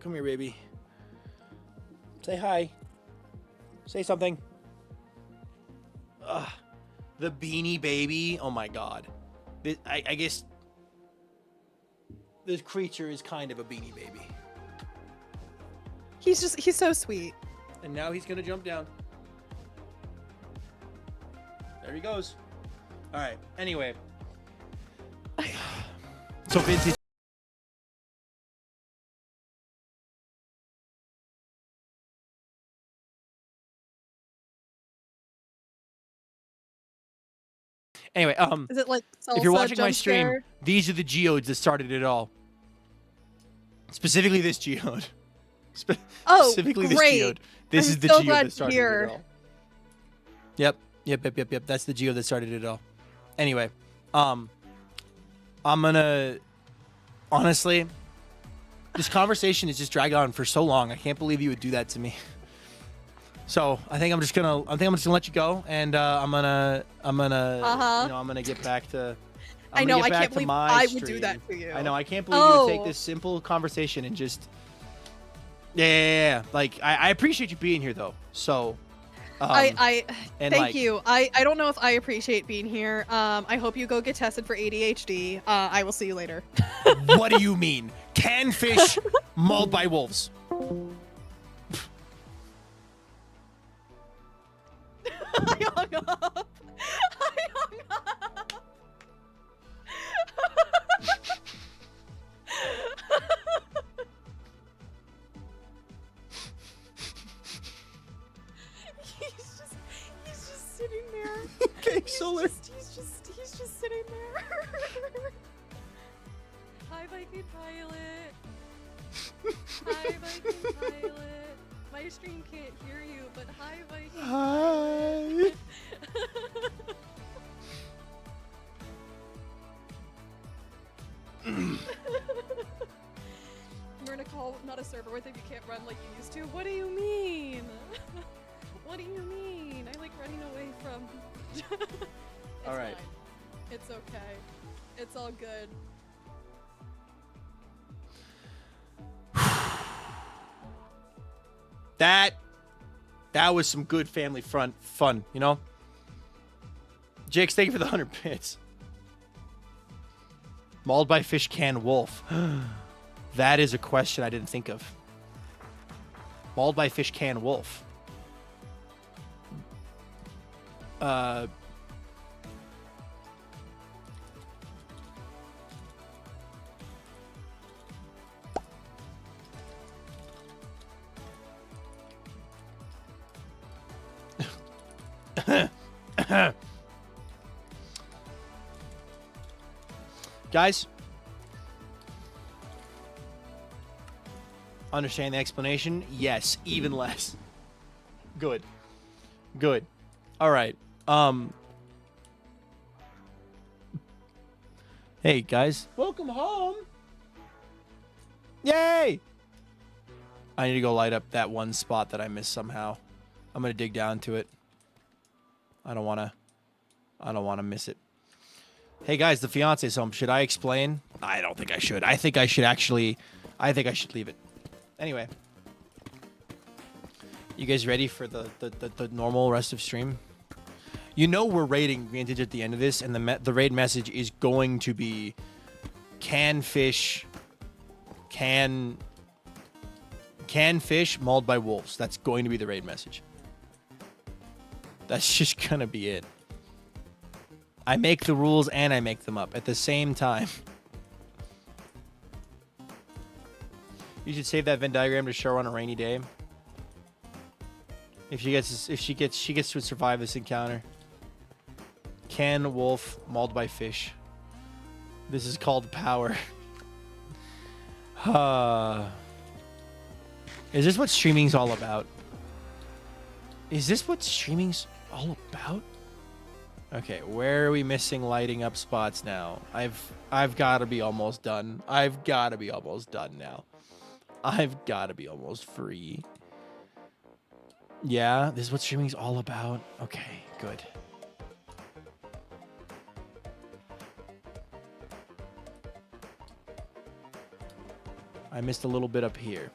Come here, baby. Say hi. Say something. Ugh. The Beanie Baby. Oh my god. I guess this creature is kind of a Beanie Baby. He's so sweet. And now he's gonna jump down. There he goes. All right. Anyway. So Vintage. Anyway, Is it like if you're salsa watching my jump stream, scare? these are the geodes that started it all. Specifically this geode. Oh, Specifically great. this geode. This I'm is the so geode glad that to started hear. it all. Yep. That's the geode that started it all. Anyway, I'm gonna honestly, this conversation is just dragged on for so long. I can't believe you would do that to me. So I think I'm just gonna let you go, and I'm gonna I'm gonna get back to. I know. I can't believe I would do that to you. I know. I can't believe you would take this simple conversation and just. Yeah. Like I appreciate you being here though. So. Thank you. I don't know if I appreciate being here. I hope you go get tested for ADHD. I will see you later. What do you mean? Can fish mauled by wolves? I hung up. He's just sitting there. Okay, Solar. He's just sitting there. Hi, VikingPilot. Hi, VikingPilot. My stream can't hear you, but hi, VikingPilot. Hi. We're gonna call not a server with if you can't run like you used to. What do you mean? What do you mean? I like running away from. It's all right. Fine. It's okay. It's all good. That was some good family fun, you know? Jakes, thank you for the 100 bits. Mauled by fish can wolf. That is a question I didn't think of. Mauled by fish can wolf. Guys, understand the explanation? Yes, even less. Good. All right. Hey guys, welcome home. Yay! I need to go light up that one spot that I missed somehow. I'm gonna dig down to it. I don't wanna miss it. Hey guys, the fiance's home. Should I explain? I don't think I should. I think I should leave it. Anyway. You guys ready for the normal rest of stream? You know we're raiding Vintage at the end of this, and the raid message is going to be can fish, can Can fish mauled by wolves. That's going to be the raid message. That's just gonna be it. I make the rules and I make them up at the same time. You should save that Venn diagram to show her on a rainy day. If she gets to survive this encounter. Can wolf mauled by fish. This is called power. Is this what streaming's all about? Is this what streaming's all about? Okay, where are we missing lighting up spots now? I've got to be almost done. I've got to be almost done now. I've got to be almost free. Yeah, this is what streaming's all about. Okay, good. I missed a little bit up here.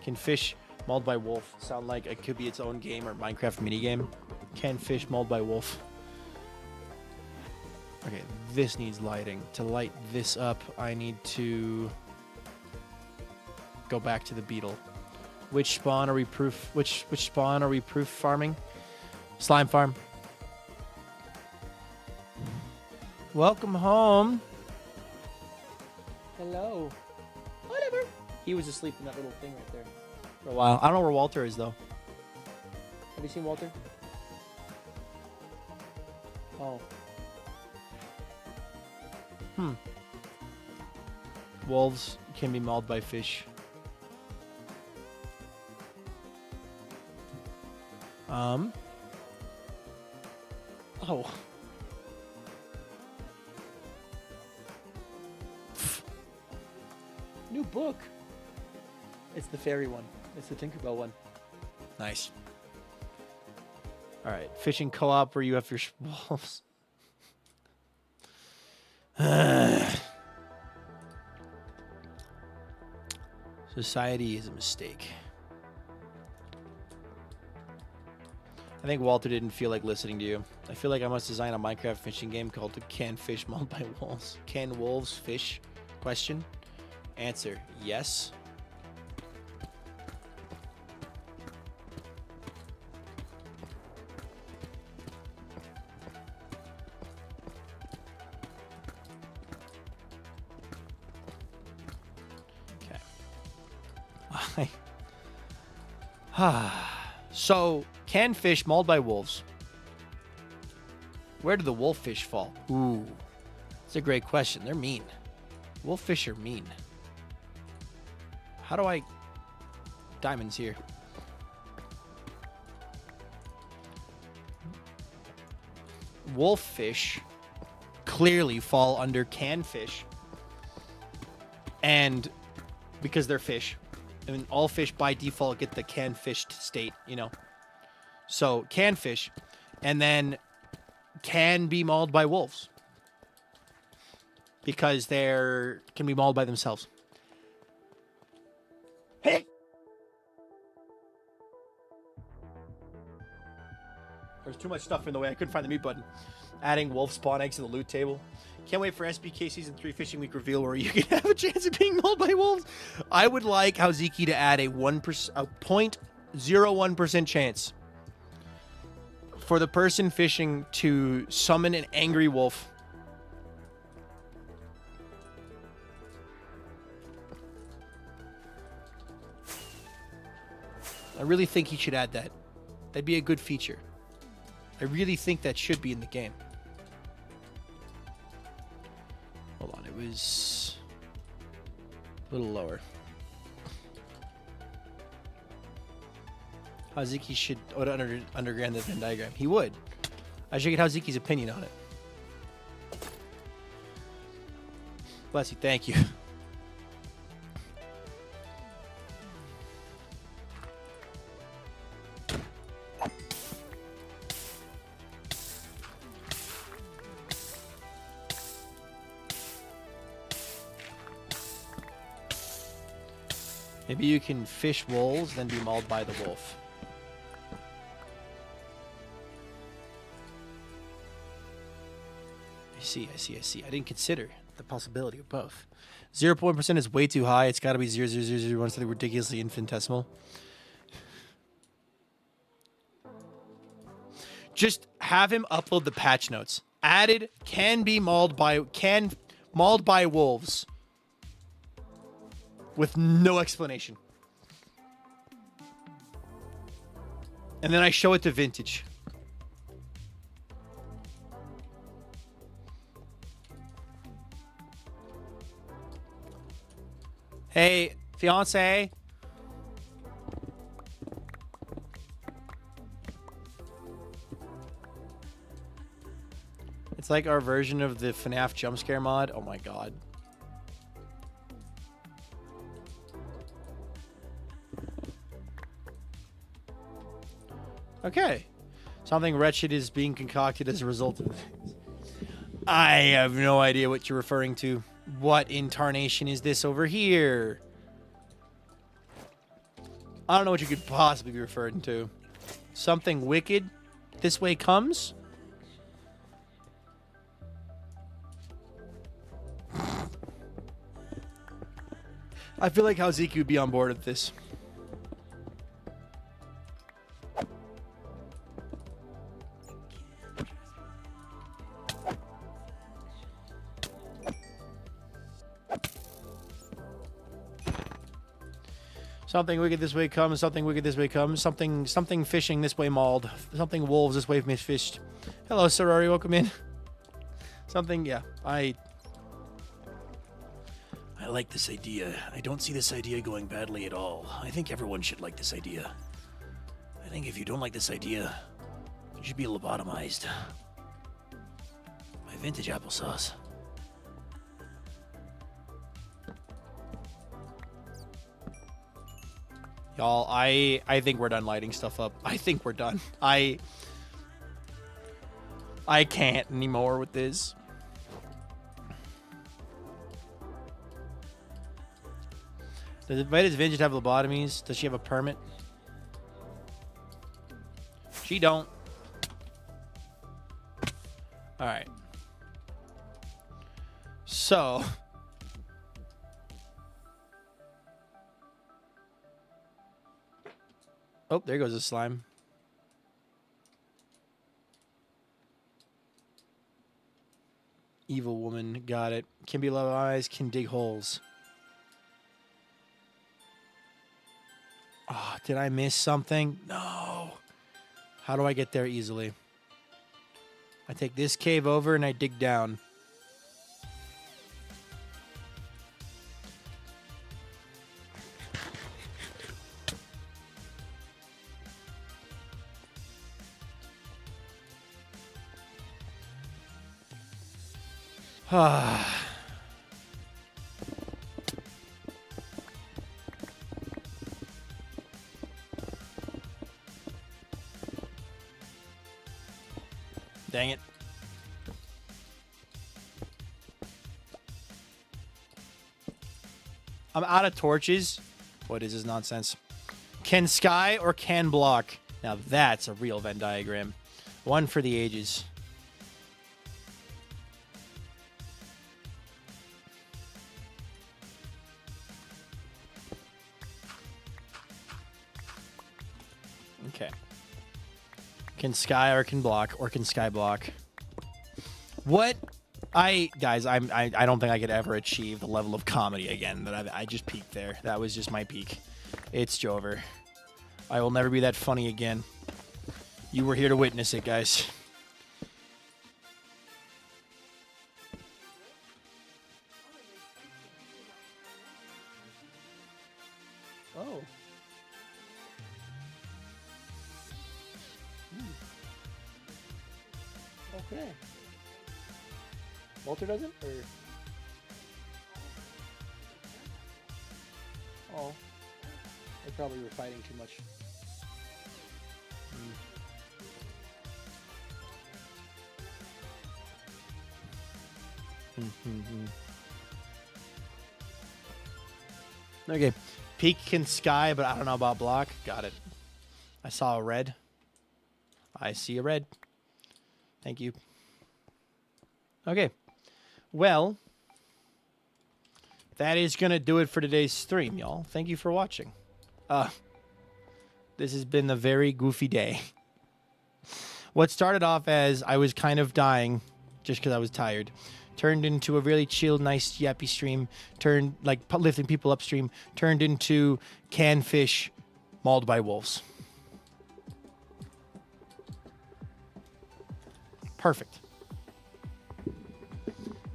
Can fish mauled by wolf sound like it could be its own game or Minecraft minigame? Can fish mauled by wolf. Okay, this needs lighting. To light this up, I need to go back to the beetle. Which spawn are we proof? Which spawn are we proof farming? Slime farm. Welcome home. Hello. Whatever. He was asleep in that little thing right there for a while. I don't know where Walter is though. Have you seen Walter? Oh. Wolves can be mauled by fish. Oh. New book. It's the fairy one. It's the Tinkerbell one. Nice. All right, fishing co-op where you have your wolves. Society is a mistake. I think Walter didn't feel like listening to you. I feel like I must design a Minecraft fishing game called Can Fish Mauled by Wolves. Can wolves fish? Question. Answer. Yes. Okay. So, can fish mauled by wolves? Where do the wolf fish fall? Ooh, that's a great question. They're mean. Wolf fish are mean. How do I... Diamonds here. Wolf fish clearly fall under can fish. And because they're fish. I mean, all fish by default get the can fished state, you know. So, can fish. And then can be mauled by wolves. Because they're can be mauled by themselves. Hey! There's too much stuff in the way. I couldn't find the mute button. Adding wolf spawn eggs to the loot table. Can't wait for SBK Season 3 Fishing Week reveal where you can have a chance of being mauled by wolves. I would like Hauziki to add a 0.01% chance for the person fishing to summon an angry wolf. I really think he should add that. That'd be a good feature. I really think that should be in the game. Hold on, it was a little lower. Hauziki should underground the Venn diagram. He would. I should get Hauziki's opinion on it. Bless you, thank you. Maybe you can fish wolves, then be mauled by the wolf. I see. I didn't consider. the possibility of both. 0% is way too high. It's got to be 0.0001, something ridiculously infinitesimal. Just have him upload the patch notes. Added can mauled by wolves. With no explanation. And then I show it to Vintage. Hey, fiance. It's like our version of the FNAF jump scare mod. Oh my god. Okay. Something wretched is being concocted as a result of it. I have no idea what you're referring to. What incarnation is this over here? I don't know what you could possibly be referring to. Something wicked this way comes? I feel like how Zeke would be on board with this. Something wicked this way comes, something wicked this way comes, something fishing this way mauled, something wolves this way misfished. Hello, Sorori, welcome in. Something, yeah, I like this idea. I don't see this idea going badly at all. I think everyone should like this idea. I think if you don't like this idea, you should be lobotomized. My vintage applesauce. Y'all, I think we're done lighting stuff up. I think we're done. I can't anymore with this. Does Vita's Vintage have lobotomies? Does she have a permit? She don't. Alright. So... Oh, there goes the slime. Evil woman, got it. Can be low eyes, can dig holes. Oh, did I miss something? No. How do I get there easily? I take this cave over and I dig down. Dang it. I'm out of torches. What is this nonsense? Can sky or can block? Now that's a real Venn diagram. One for the ages. Okay. Can sky or can block or can sky block? What? Guys, I don't think I could ever achieve the level of comedy again that I just peaked there. That was just my peak. It's Jover. I will never be that funny again. You were here to witness it, guys. Oh. Okay. Walter doesn't? Or... Oh. They probably were fighting too much. Okay. Peak can sky, but I don't know about block. Got it. I saw a red. I see a red. Thank you. Okay. Well, that is going to do it for today's stream, y'all. Thank you for watching. This has been a very goofy day. What started off as I was kind of dying just because I was tired turned into a really chill, nice, yappy stream, turned like lifting people upstream, turned into canned fish mauled by wolves. Perfect.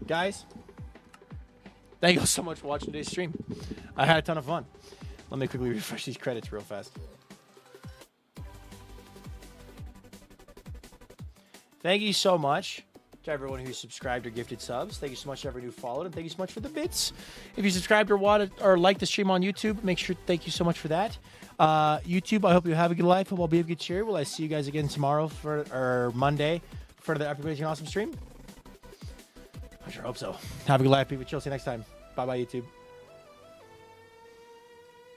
Guys, thank you all so much for watching today's stream. I had a ton of fun. Let me quickly refresh these credits real fast. Thank you so much to everyone who subscribed or gifted subs. Thank you so much to everyone who followed, and thank you so much for the bits. If you subscribed or liked the stream on YouTube, make sure thank you so much for that. YouTube, I hope you have a good life. Hope I'll be of good cheer. Will I see you guys again tomorrow or Monday for the Epic Amazing Awesome stream? I sure hope so. Have a good life, people. Chill. See you next time. Bye bye, YouTube.